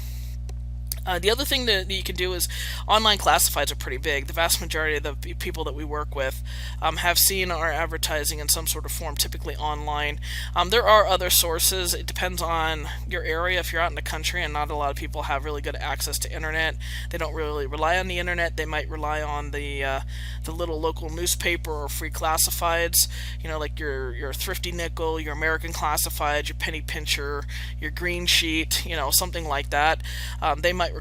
The other thing that you can do is online classifieds are pretty big. The vast majority of the people that we work with have seen our advertising in some sort of form, typically online. There are other sources. It depends on your area. If you're out in the country and not a lot of people have really good access to internet, they don't really rely on the internet. They might rely on the little local newspaper or free classifieds, like your Thrifty Nickel, your American Classifieds, your Penny Pincher, your Green Sheet, something like that. They might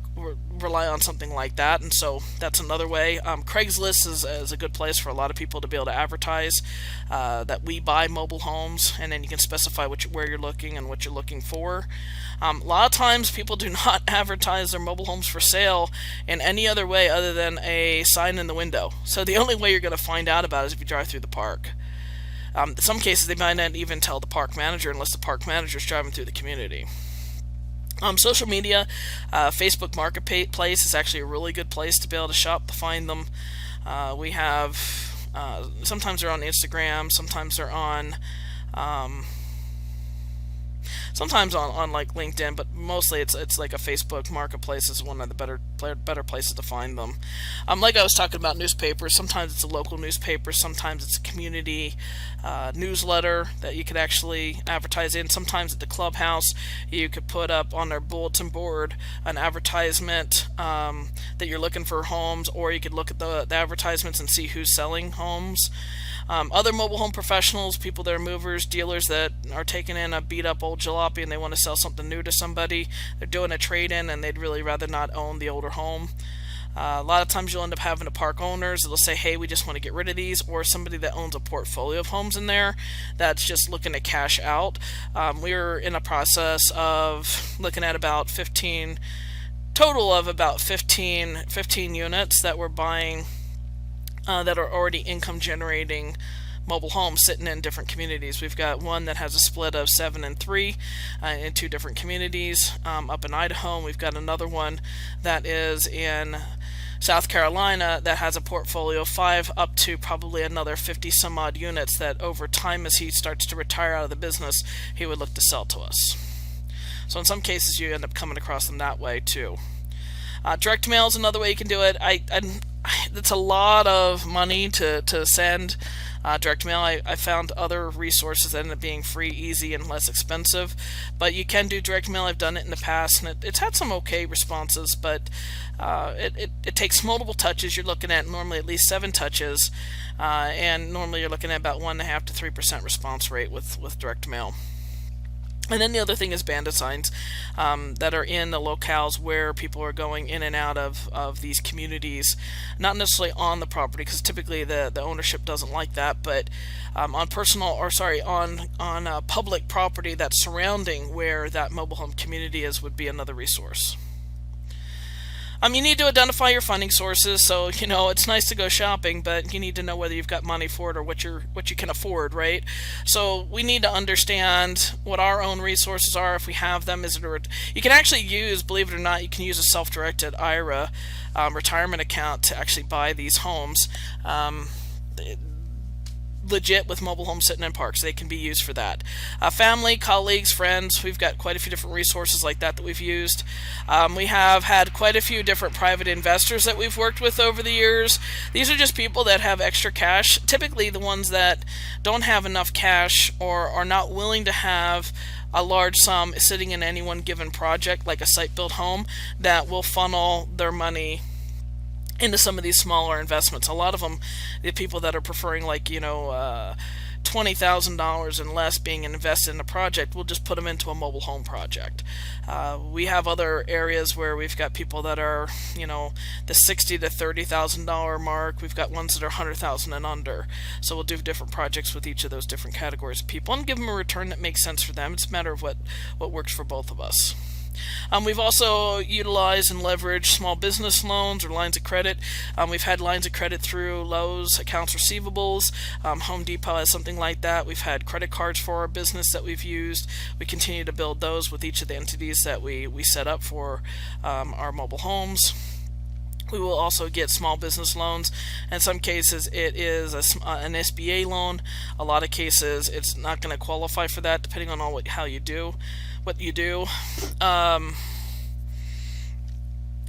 rely on something like that, and so that's another way. Craigslist is a good place for a lot of people to be able to advertise that we buy mobile homes, and then you can specify where you're looking and what you're looking for. A lot of times people do not advertise their mobile homes for sale in any other way other than a sign in the window. So the only way you're going to find out about it is if you drive through the park. In some cases, they might not even tell the park manager unless the park manager is driving through the community. Social media, Facebook Marketplace is actually a really good place to be able to shop to find them. We have sometimes they're on Instagram, sometimes they're on um, sometimes on like LinkedIn, but mostly it's like a Facebook Marketplace is one of the better places to find them. Like I was talking about newspapers, sometimes it's a local newspaper, sometimes it's a community newsletter that you could actually advertise in. Sometimes at the clubhouse, you could put up on their bulletin board an advertisement that you're looking for homes, or you could look at the advertisements and see who's selling homes. Other mobile home professionals, people that are movers, dealers that are taking in a beat up old jalopy and they want to sell something new to somebody. They're doing a trade in and they'd really rather not own the older home. A lot of times you'll end up having to park owners that'll say, hey, we just want to get rid of these, or somebody that owns a portfolio of homes in there that's just looking to cash out. We're in a process of looking at about 15 units that we're buying that are already income generating mobile homes sitting in different communities. We've got one that has a split of 7 and 3 in 2 different communities up in Idaho. We've got another one that is in South Carolina that has a portfolio of 5 up to probably another 50 some odd units that over time, as he starts to retire out of the business, he would look to sell to us. So in some cases you end up coming across them that way too. Direct mail is another way you can do it. It's a lot of money to send direct mail. I found other resources that end up being free, easy, and less expensive. But you can do direct mail. I've done it in the past, and it's had some okay responses, but it takes multiple touches. You're looking at normally at least 7 touches, and normally you're looking at about 1.5 to 3% response rate with direct mail. And then the other thing is bandit signs that are in the locales where people are going in and out of these communities, not necessarily on the property, because typically the ownership doesn't like that, but on public property that's surrounding where that mobile home community is would be another resource. You need to identify your funding sources. So it's nice to go shopping, but you need to know whether you've got money for it or what you can afford, right? So we need to understand what our own resources are, if we have them. You can actually use, believe it or not, you can use a self-directed IRA retirement account to actually buy these homes. Legit with mobile homes sitting in parks. They can be used for that. Family, colleagues, friends, we've got quite a few different resources like that we've used. We have had quite a few different private investors that we've worked with over the years. These are just people that have extra cash, typically the ones that don't have enough cash or are not willing to have a large sum sitting in any one given project, like a site-built home, that will funnel their money into some of these smaller investments. A lot of them, the people that are preferring $20,000 and less being invested in a project, we'll just put them into a mobile home project. We have other areas where we've got people that are, the $60,000 to $30,000 mark. We've got ones that are $100,000 and under. So we'll do different projects with each of those different categories of people and give them a return that makes sense for them. It's a matter of what works for both of us. We've also utilized and leveraged small business loans or lines of credit. We've had lines of credit through Lowe's accounts receivables. Home Depot has something like that. We've had credit cards for our business that we've used. We continue to build those with each of the entities that we set up for our mobile homes. We will also get small business loans. In some cases, it is an SBA loan. A lot of cases, it's not going to qualify for that, depending on what you do.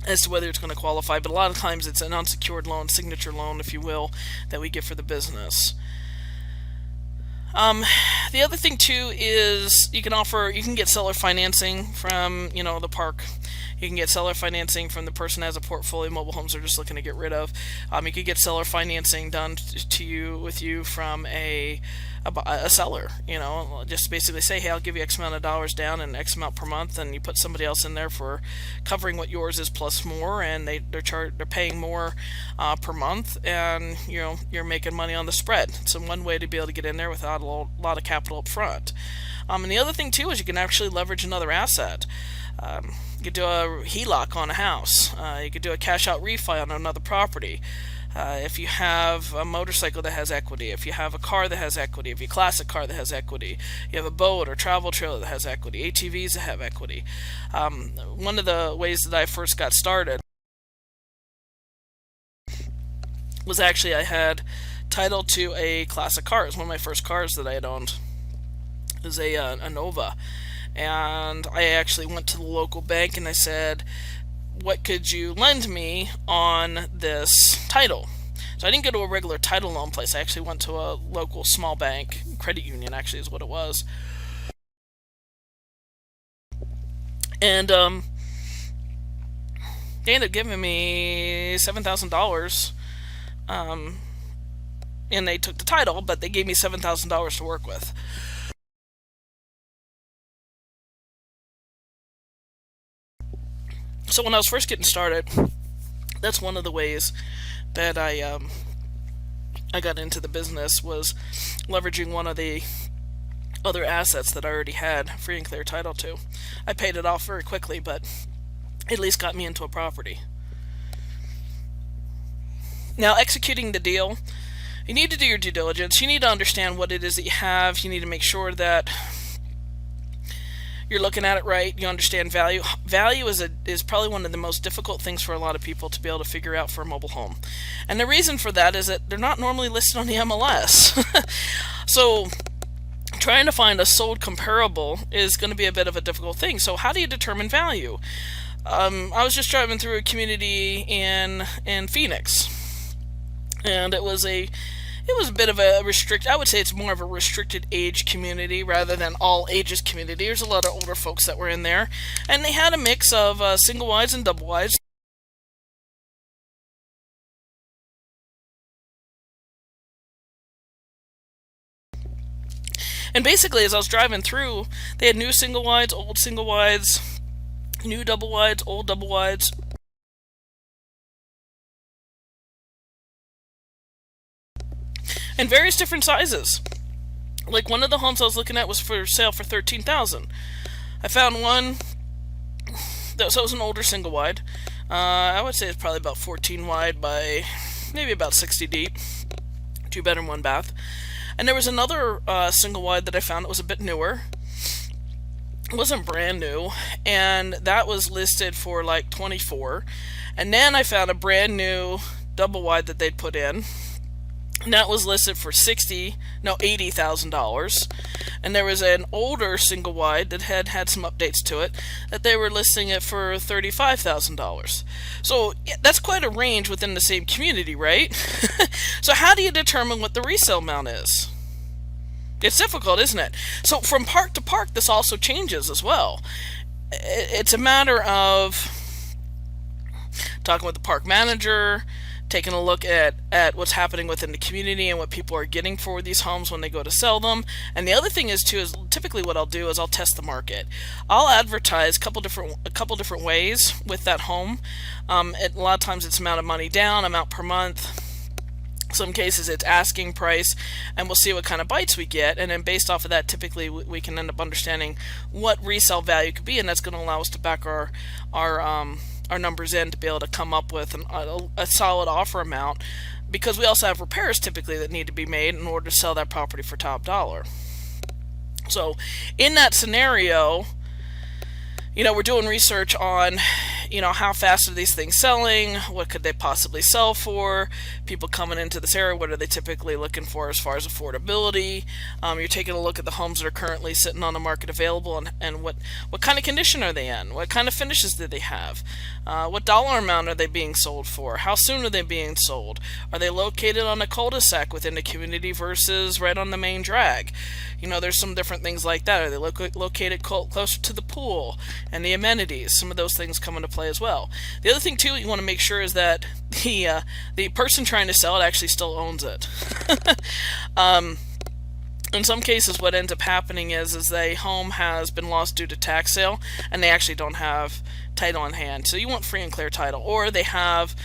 As to whether it's going to qualify, but a lot of times it's an unsecured loan, signature loan, if you will, that we get for the business. The other thing too is you can get seller financing from the park. You can get seller financing from the person that has a portfolio of mobile homes they're just looking to get rid of. You could get seller financing done with you from a seller. Just basically say, hey, I'll give you X amount of dollars down and X amount per month, and you put somebody else in there for covering what yours is plus more, and they're paying more per month, and you're making money on the spread. It's one way to be able to get in there without a lot of capital up front. And the other thing too is you can actually leverage another asset. You could do a HELOC on a house. You could do a cash out refi on another property. If you have a motorcycle that has equity, if you have a car that has equity, if you have a classic car that has equity, you have a boat or travel trailer that has equity, ATVs that have equity. One of the ways that I first got started was actually I had title to a classic car. It was one of my first cars that I had owned. It was a Nova. And I actually went to the local bank and I said, what could you lend me on this title? So I didn't go to a regular title loan place. I actually went to a local small bank, credit union actually is what it was. And they ended up giving me $7,000. And they took the title, but they gave me $7,000 to work with. So when I was first getting started, that's one of the ways that I got into the business, was leveraging one of the other assets that I already had free and clear title to. I paid it off very quickly, but at least got me into a property. Now, executing the deal, you need to do your due diligence. You need to understand what it is that you have. You need to make sure that you're looking at it right. You understand value. Value is probably one of the most difficult things for a lot of people to be able to figure out for a mobile home. And the reason for that is that they're not normally listed on the MLS. So trying to find a sold comparable is going to be a bit of a difficult thing. So how do you determine value? I was just driving through a community in Phoenix, and it was a bit of a I would say it's more of a restricted age community rather than all ages community. There's a lot of older folks that were in there, and they had a mix of single wides and double wides. And basically, as I was driving through, they had new single wides, old single wides, new double wides, old double wides. And various different sizes. Like one of the homes I was looking at was for sale for $13,000. I found one that was an older single wide. I would say it's probably about 14 wide by maybe about 60 deep. 2 bedroom, 1 bath. And there was another single wide that I found that was a bit newer. It wasn't brand new, and that was listed for like 24. And then I found a brand new double wide that they'd put in, and that was listed for $80,000. And there was an older single wide that had some updates to it that they were listing it for $35,000. So that's quite a range within the same community, right? So how do you determine what the resale amount is? It's difficult, isn't it? So from park to park, this also changes as well. It's a matter of talking with the park manager, taking a look at what's happening within the community and what people are getting for these homes when they go to sell them. And the other thing is too, is typically what I'll do is I'll test the market. I'll advertise a couple different ways with that home. A lot of times it's amount of money down, amount per month. Some cases it's asking price, and we'll see what kind of bites we get, and then based off of that, typically we can end up understanding what resale value could be, and that's going to allow us to back our numbers in to be able to come up with a solid offer amount, because we also have repairs typically that need to be made in order to sell that property for top dollar. So in that scenario, we're doing research on, how fast are these things selling? What could they possibly sell for? People coming into this area, what are they typically looking for as far as affordability? You're taking a look at the homes that are currently sitting on the market available, and what kind of condition are they in? What kind of finishes do they have? What dollar amount are they being sold for? How soon are they being sold? Are they located on a cul-de-sac within the community versus right on the main drag? There's some different things like that. Are they located closer to the pool and the amenities? Some of those things come into play as well. The other thing too you want to make sure is that the person trying to sell it actually still owns it. In some cases, what ends up happening is a home has been lost due to tax sale, and they actually don't have title in hand. So you want free and clear title, or they have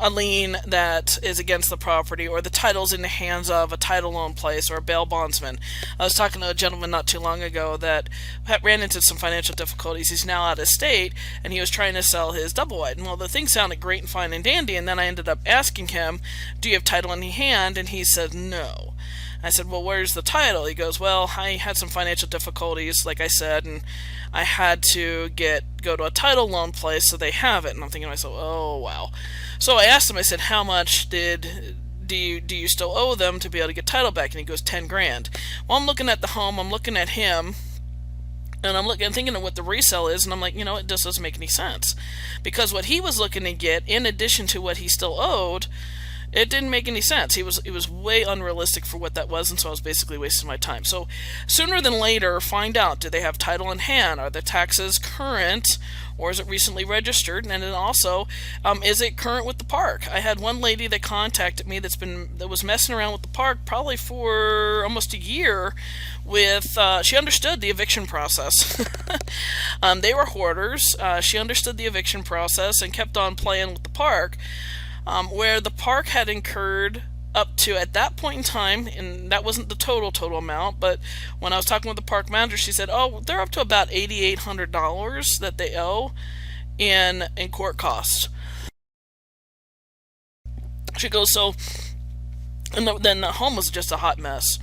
a lien that is against the property, or the title's in the hands of a title owned place or a bail bondsman. I was talking to a gentleman not too long ago that ran into some financial difficulties. He's now out of state, and he was trying to sell his double wide. And well, the thing sounded great and fine and dandy, and then I ended up asking him, do you have title in hand? And he said no. I said, well, where's the title? He goes, well, I had some financial difficulties, like I said, and I had to go to a title loan place, so they have it. And I'm thinking to myself, oh, wow. So I asked him, I said, how much do you still owe them to be able to get title back? And he goes, 10 grand. Well, I'm looking at the home, I'm looking at him, and I'm thinking of what the resale is, and I'm like, it just doesn't make any sense. Because what he was looking to get, in addition to what he still owed, it didn't make any sense. It was way unrealistic for what that was, and so I was basically wasting my time. So sooner than later, find out, do they have title in hand? Are the taxes current, or is it recently registered? And then also, is it current with the park? I had one lady that contacted me that was messing around with the park probably for almost a year. She understood the eviction process. They were hoarders. She understood the eviction process and kept on playing with the park. Where the park had incurred up to, at that point in time, and that wasn't the total amount, but when I was talking with the park manager, she said, oh, they're up to about $8,800 that they owe in court costs. She goes, so, and then the home was just a hot mess.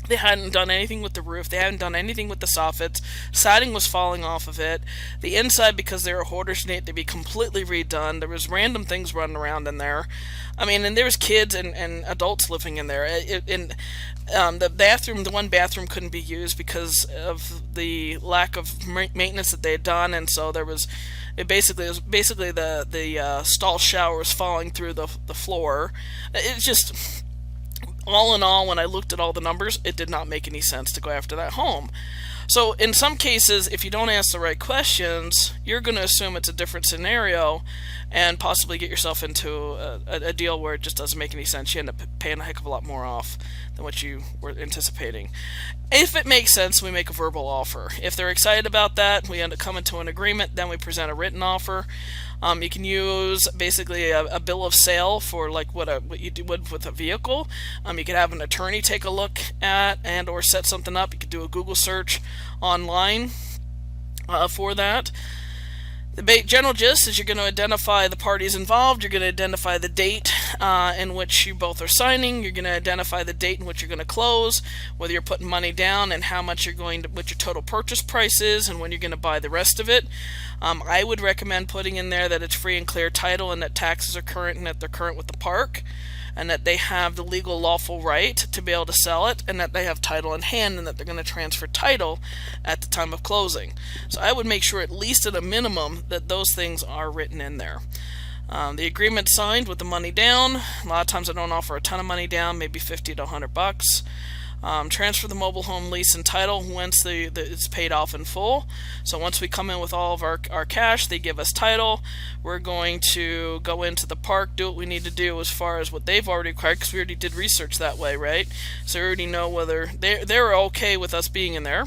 They hadn't done anything with the roof. They hadn't done anything with the soffits. Siding was falling off of it. The inside, because they were hoarders, needed to be completely redone. There was random things running around in there. I mean, and there was kids and adults living in there. The one bathroom couldn't be used because of the lack of maintenance that they had done, and so it was basically the stall shower was falling through the floor. It's just, all in all, when I looked at all the numbers, it did not make any sense to go after that home. So in some cases, if you don't ask the right questions, you're going to assume it's a different scenario and possibly get yourself into a deal where it just doesn't make any sense. You end up paying a heck of a lot more off than what you were anticipating. If it makes sense, we make a verbal offer. If they're excited about that, we end up coming to an agreement, then we present a written offer. You can use basically a bill of sale for like what you would with a vehicle. You could have an attorney take a look at and or set something up. You could do a Google search online for that. The general gist is you're going to identify the parties involved. You're going to identify the date in which you both are signing. You're going to identify the date in which you're going to close, whether you're putting money down, and how much what your total purchase price is, and when you're going to buy the rest of it. I would recommend putting in there that it's free and clear title, and that taxes are current, and that they're current with the park, and that they have the legal lawful right to be able to sell it, and that they have title in hand, and that they're going to transfer title at the time of closing. So I would make sure, at least at a minimum, that those things are written in there. The agreement signed with the money down. A lot of times I don't offer a ton of money down, maybe $50 to $100. Transfer the mobile home lease and title once it's paid off in full. So once we come in with all of our cash, they give us title. We're going to go into the park, do what we need to do as far as what they've already required, because we already did research that way, right? So we already know whether they're okay with us being in there.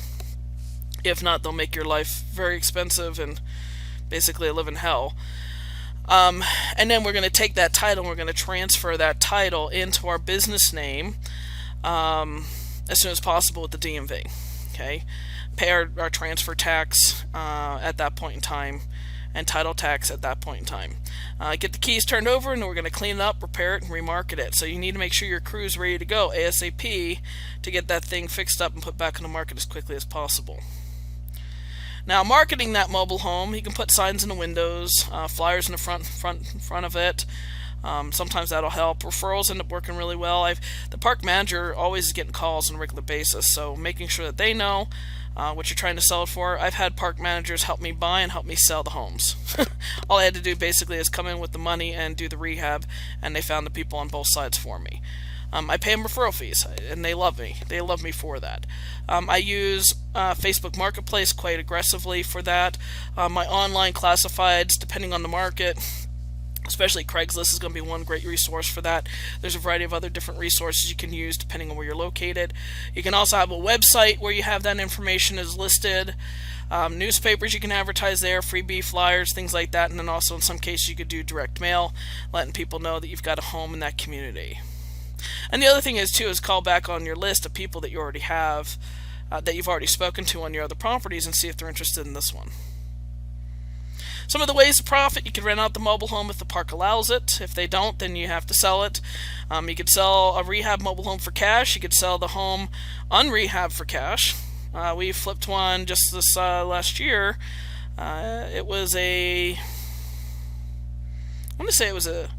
If not, they'll make your life very expensive and basically live in hell. And then we're going to take that title and we're going to transfer that title into our business name as soon as possible with the DMV. Okay, pay our transfer tax at that point in time, and title tax at that point in time. Get the keys turned over, and we're going to clean it up, repair it, and remarket it. So you need to make sure your crew's ready to go ASAP to get that thing fixed up and put back on the market as quickly as possible. Now, marketing that mobile home, you can put signs in the windows, flyers in the front of it. Sometimes that'll help. Referrals end up working really well. The park manager always is getting calls on a regular basis, so making sure that they know what you're trying to sell it for. I've had park managers help me buy and help me sell the homes. All I had to do basically is come in with the money and do the rehab, and they found the people on both sides for me. I pay them referral fees, and they love me. They love me for that. I use Facebook Marketplace quite aggressively for that. My online classifieds, depending on the market, especially Craigslist, is going to be one great resource for that. There's a variety of other different resources you can use depending on where you're located. You can also have a website where you have that information is listed. Newspapers you can advertise there, freebie flyers, things like that, and then also in some cases you could do direct mail, letting people know that you've got a home in that community. And the other thing is too is call back on your list of people that you already have, that you've already spoken to on your other properties, and see if they're interested in this one. Some of the ways to profit: you could rent out the mobile home if the park allows it. If they don't, then you have to sell it. You could sell a rehab mobile home for cash. You could sell the home unrehab for cash. We flipped one just this last year. It was I want to say it was a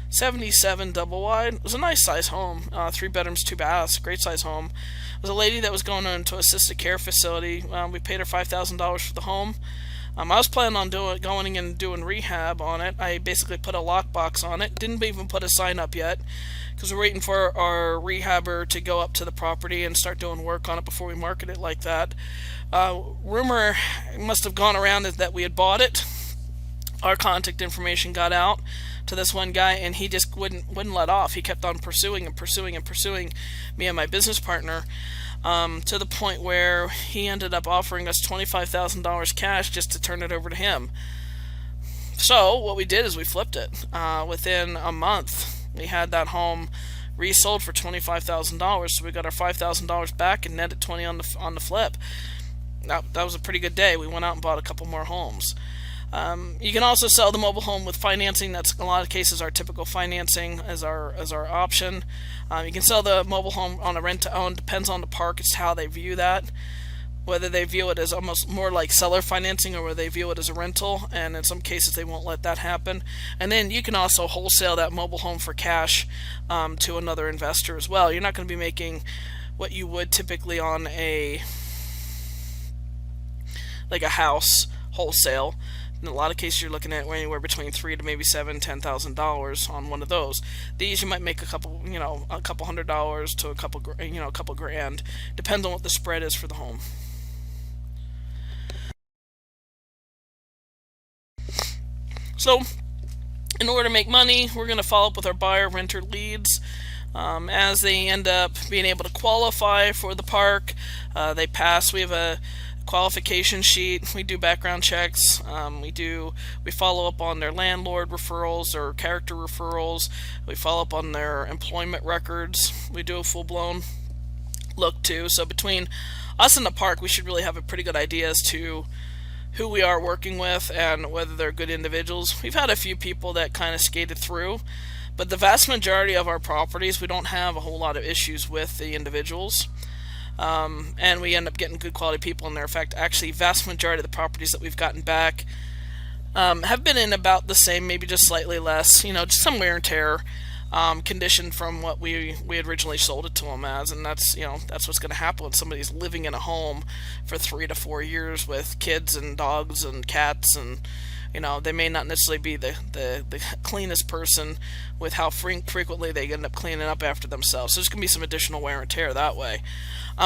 77 double wide. It was a nice size home, 3 bedrooms, 2 baths, great size home. It was a lady that was going into assisted care facility. We paid her $5,000 for the home. I was planning on going and doing rehab on it. I basically put a lockbox on it. Didn't even put a sign up yet because we're waiting for our rehabber to go up to the property and start doing work on it before we market it like that. Rumor must have gone around that we had bought it. Our contact information got out to this one guy, and he just wouldn't let off. He kept on pursuing me and my business partner, to the point where he ended up offering us $25,000 cash just to turn it over to him. So what we did is we flipped it. Within a month, we had that home resold for $25,000. So we got our $5,000 back and netted 20 on the flip. That was a pretty good day. We went out and bought a couple more homes. You can also sell the mobile home with financing. That's in a lot of cases our typical financing as our option. You can sell the mobile home on a rent to own. Depends on the park. It's how they view that. Whether they view it as almost more like seller financing or whether they view it as a rental. And in some cases they won't let that happen. And then you can also wholesale that mobile home for cash to another investor as well. You're not going to be making what you would typically on a house wholesale. In a lot of cases, you're looking at anywhere between $3,000 to maybe $7,000-$10,000 on one of those. These you might make a couple $100s to a couple grand. Depends on what the spread is for the home. So, in order to make money, we're going to follow up with our buyer renter leads. As they end up being able to qualify for the park, they pass. We have a qualification sheet. We do background checks. We follow up on their landlord referrals or character referrals. We follow up on their employment records. We do a full-blown look too. So between us and the park, we should really have a pretty good idea as to who we are working with and whether they're good individuals. We've had a few people that kind of skated through, but the vast majority of our properties, we don't have a whole lot of issues with the individuals. And we end up getting good quality people in there. In fact, actually, vast majority of the properties that we've gotten back have been in about the same, maybe just slightly less, just some wear and tear condition from what we had originally sold it to them as. And that's what's going to happen when somebody's living in a home for 3 to 4 years with kids and dogs and cats, and they may not necessarily be the cleanest person with how frequently they end up cleaning up after themselves. So there's going to be some additional wear and tear that way.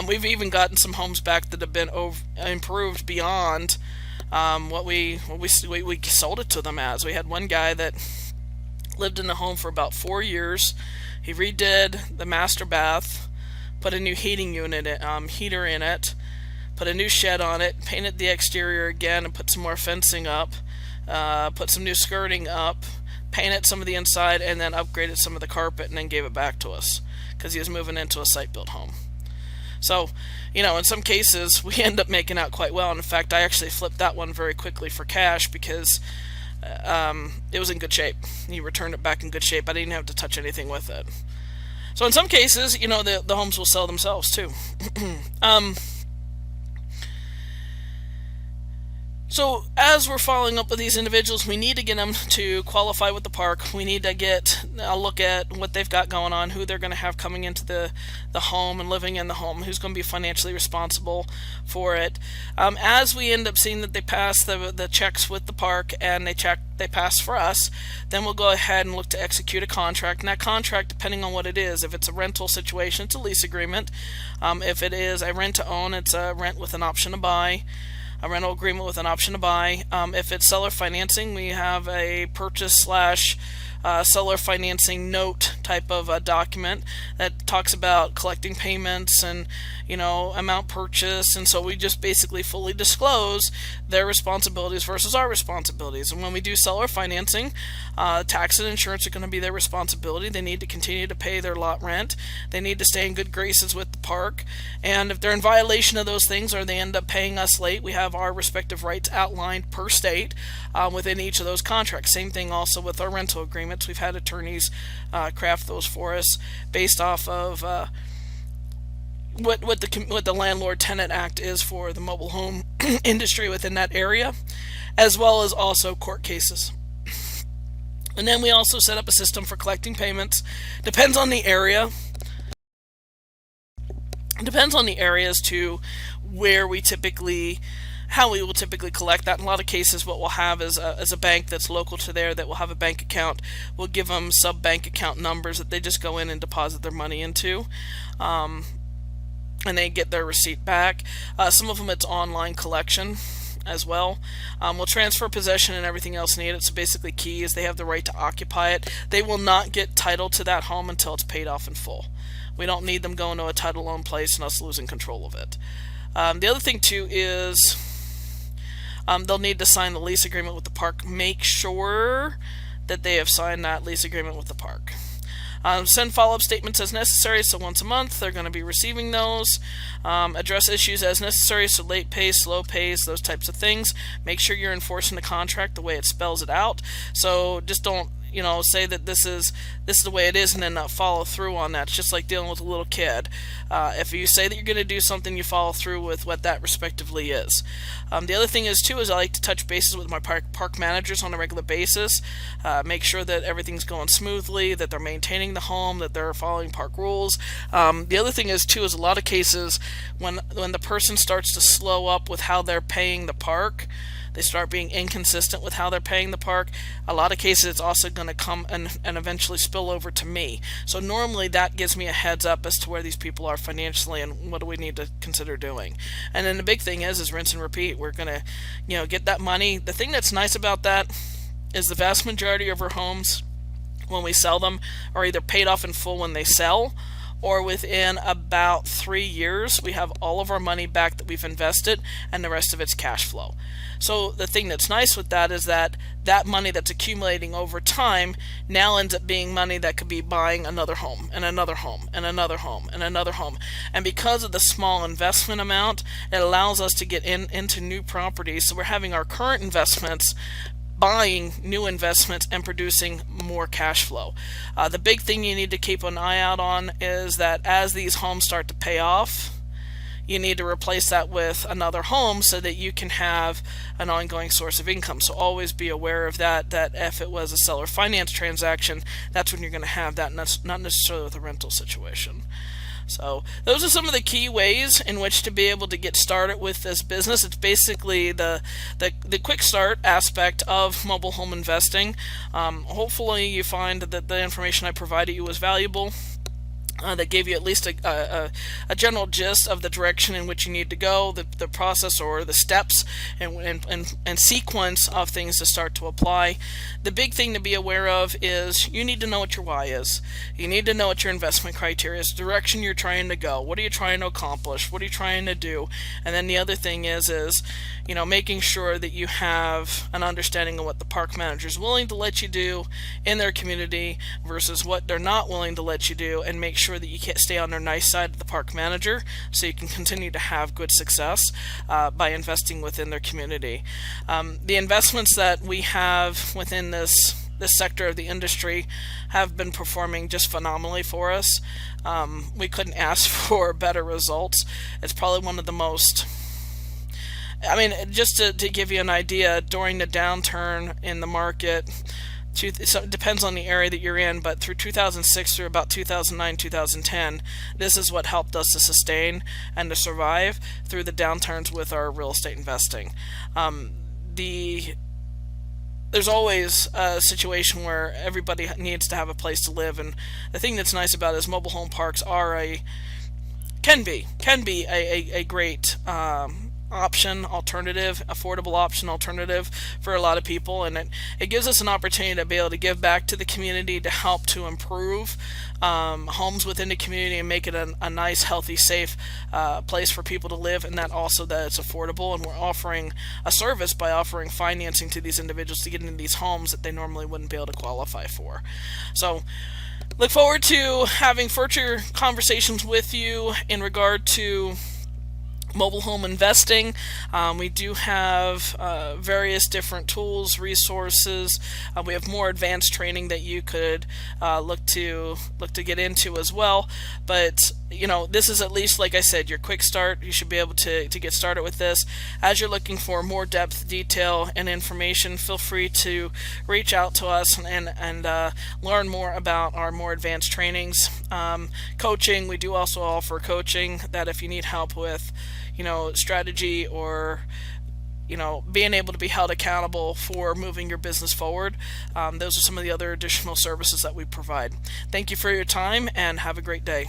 We've even gotten some homes back that have been improved beyond what we sold it to them as. We had one guy that lived in the home for about 4 years. He redid the master bath, put a new heating unit, heater in it, put a new shed on it, painted the exterior again, and put some more fencing up, put some new skirting up, painted some of the inside, and then upgraded some of the carpet, and then gave it back to us because he was moving into a site-built home. So, in some cases, we end up making out quite well. And in fact, I actually flipped that one very quickly for cash because it was in good shape. He returned it back in good shape. I didn't have to touch anything with it. So in some cases, the homes will sell themselves too. So as we're following up with these individuals, we need to get them to qualify with the park. We need to get a look at what they've got going on, who they're going to have coming into the home and living in the home, who's going to be financially responsible for it. As we end up seeing that they pass the checks with the park and they pass for us, then we'll go ahead and look to execute a contract. And that contract, depending on what it is, if it's a rental situation, it's a lease agreement. If it is a rent to own, it's a rent with an option to buy. A rental agreement with an option to buy. If it's seller financing, we have a purchase slash seller financing note type of a document that talks about collecting payments and amount purchase. And so we just basically fully disclose their responsibilities versus our responsibilities. And when we do seller financing, tax and insurance are going to be their responsibility. They need to continue to pay their lot rent. They need to stay in good graces with the park. And if they're in violation of those things or they end up paying us late, we have our respective rights outlined per state within each of those contracts. Same thing also with our rental agreements. We've had attorneys craft those for us based off of what the Landlord Tenant Act is for the mobile home industry within that area, as well as also court cases. And then we also set up a system for collecting payments. Depends on the area. Depends on the area as to how we will typically collect that. In a lot of cases, what we'll have is a bank that's local to there that will have a bank account. We'll give them sub-bank account numbers that they just go in and deposit their money into. And they get their receipt back. Some of them it's online collection as well. We'll transfer possession and everything else needed. So basically keys, they have the right to occupy it. They will not get title to that home until it's paid off in full. We don't need them going to a title loan place and us losing control of it. The other thing too is they'll need to sign the lease agreement with the park. Make sure that they have signed that lease agreement with the park. Send follow-up statements as necessary, so once a month they're going to be receiving those. Address issues as necessary, so late pays, slow pays, those types of things. Make sure you're enforcing the contract the way it spells it out. So just don't say that this is the way it is and then not follow through on that. It's just like dealing with a little kid. If you say that you're going to do something, you follow through with what that respectively is. The other thing is too is I like to touch bases with my park managers on a regular basis. Make sure that everything's going smoothly, that they're maintaining the home, that they're following park rules. The other thing is too is a lot of cases when the person starts to slow up with how they're paying the park, they start being inconsistent with how they're paying the park. A lot of cases it's also going to come and eventually spill over to me. So normally that gives me a heads up as to where these people are financially and what do we need to consider doing. And then the big thing is rinse and repeat. We're going to get that money. The thing that's nice about that is the vast majority of our homes when we sell them are either paid off in full when they sell, or within about 3 years we have all of our money back that we've invested and the rest of it's cash flow. So the thing that's nice with that is that money that's accumulating over time now ends up being money that could be buying another home and another home and another home and another home. And because of the small investment amount, it allows us to get into new properties. So we're having our current investments buying new investments and producing more cash flow. The big thing you need to keep an eye out on is that as these homes start to pay off, you need to replace that with another home so that you can have an ongoing source of income. So always be aware of that if it was a seller finance transaction, that's when you're going to have that, not necessarily with a rental situation. So those are some of the key ways in which to be able to get started with this business. It's basically the quick start aspect of mobile home investing. Hopefully you find that the information I provided you was valuable. That gave you at least a general gist of the direction in which you need to go, the process or the steps and sequence of things to start to apply. The big thing to be aware of is you need to know what your why is. You need to know what your investment criteria is, the direction you're trying to go. What are you trying to accomplish? What are you trying to do? And then the other thing is making sure that you have an understanding of what the park manager is willing to let you do in their community versus what they're not willing to let you do, and make sure that you can't stay on their nice side of the park manager so you can continue to have good success by investing within their community. The investments that we have within this sector of the industry have been performing just phenomenally for us. We couldn't ask for better results. It's probably one of the most, just to give you an idea, during the downturn in the market, so it depends on the area that you're in, but through 2006 through about 2009, 2010, this is what helped us to sustain and to survive through the downturns with our real estate investing. There's always a situation where everybody needs to have a place to live, and the thing that's nice about it is mobile home parks can be a great affordable option alternative for a lot of people, and it gives us an opportunity to be able to give back to the community to help to improve homes within the community and make it a nice, healthy, safe place for people to live, and that also that it's affordable. And we're offering a service by offering financing to these individuals to get into these homes that they normally wouldn't be able to qualify for. So look forward to having future conversations with you in regard to mobile home investing. We do have various different tools, resources. We have more advanced training that you could look to get into as well. But this is, at least like I said, your quick start. You should be able to get started with this. As you're looking for more depth, detail, and information, feel free to reach out to us and learn more about our more advanced trainings. Coaching, we do also offer coaching that if you need help with strategy, or being able to be held accountable for moving your business forward. Those are some of the other additional services that we provide. Thank you for your time, and have a great day.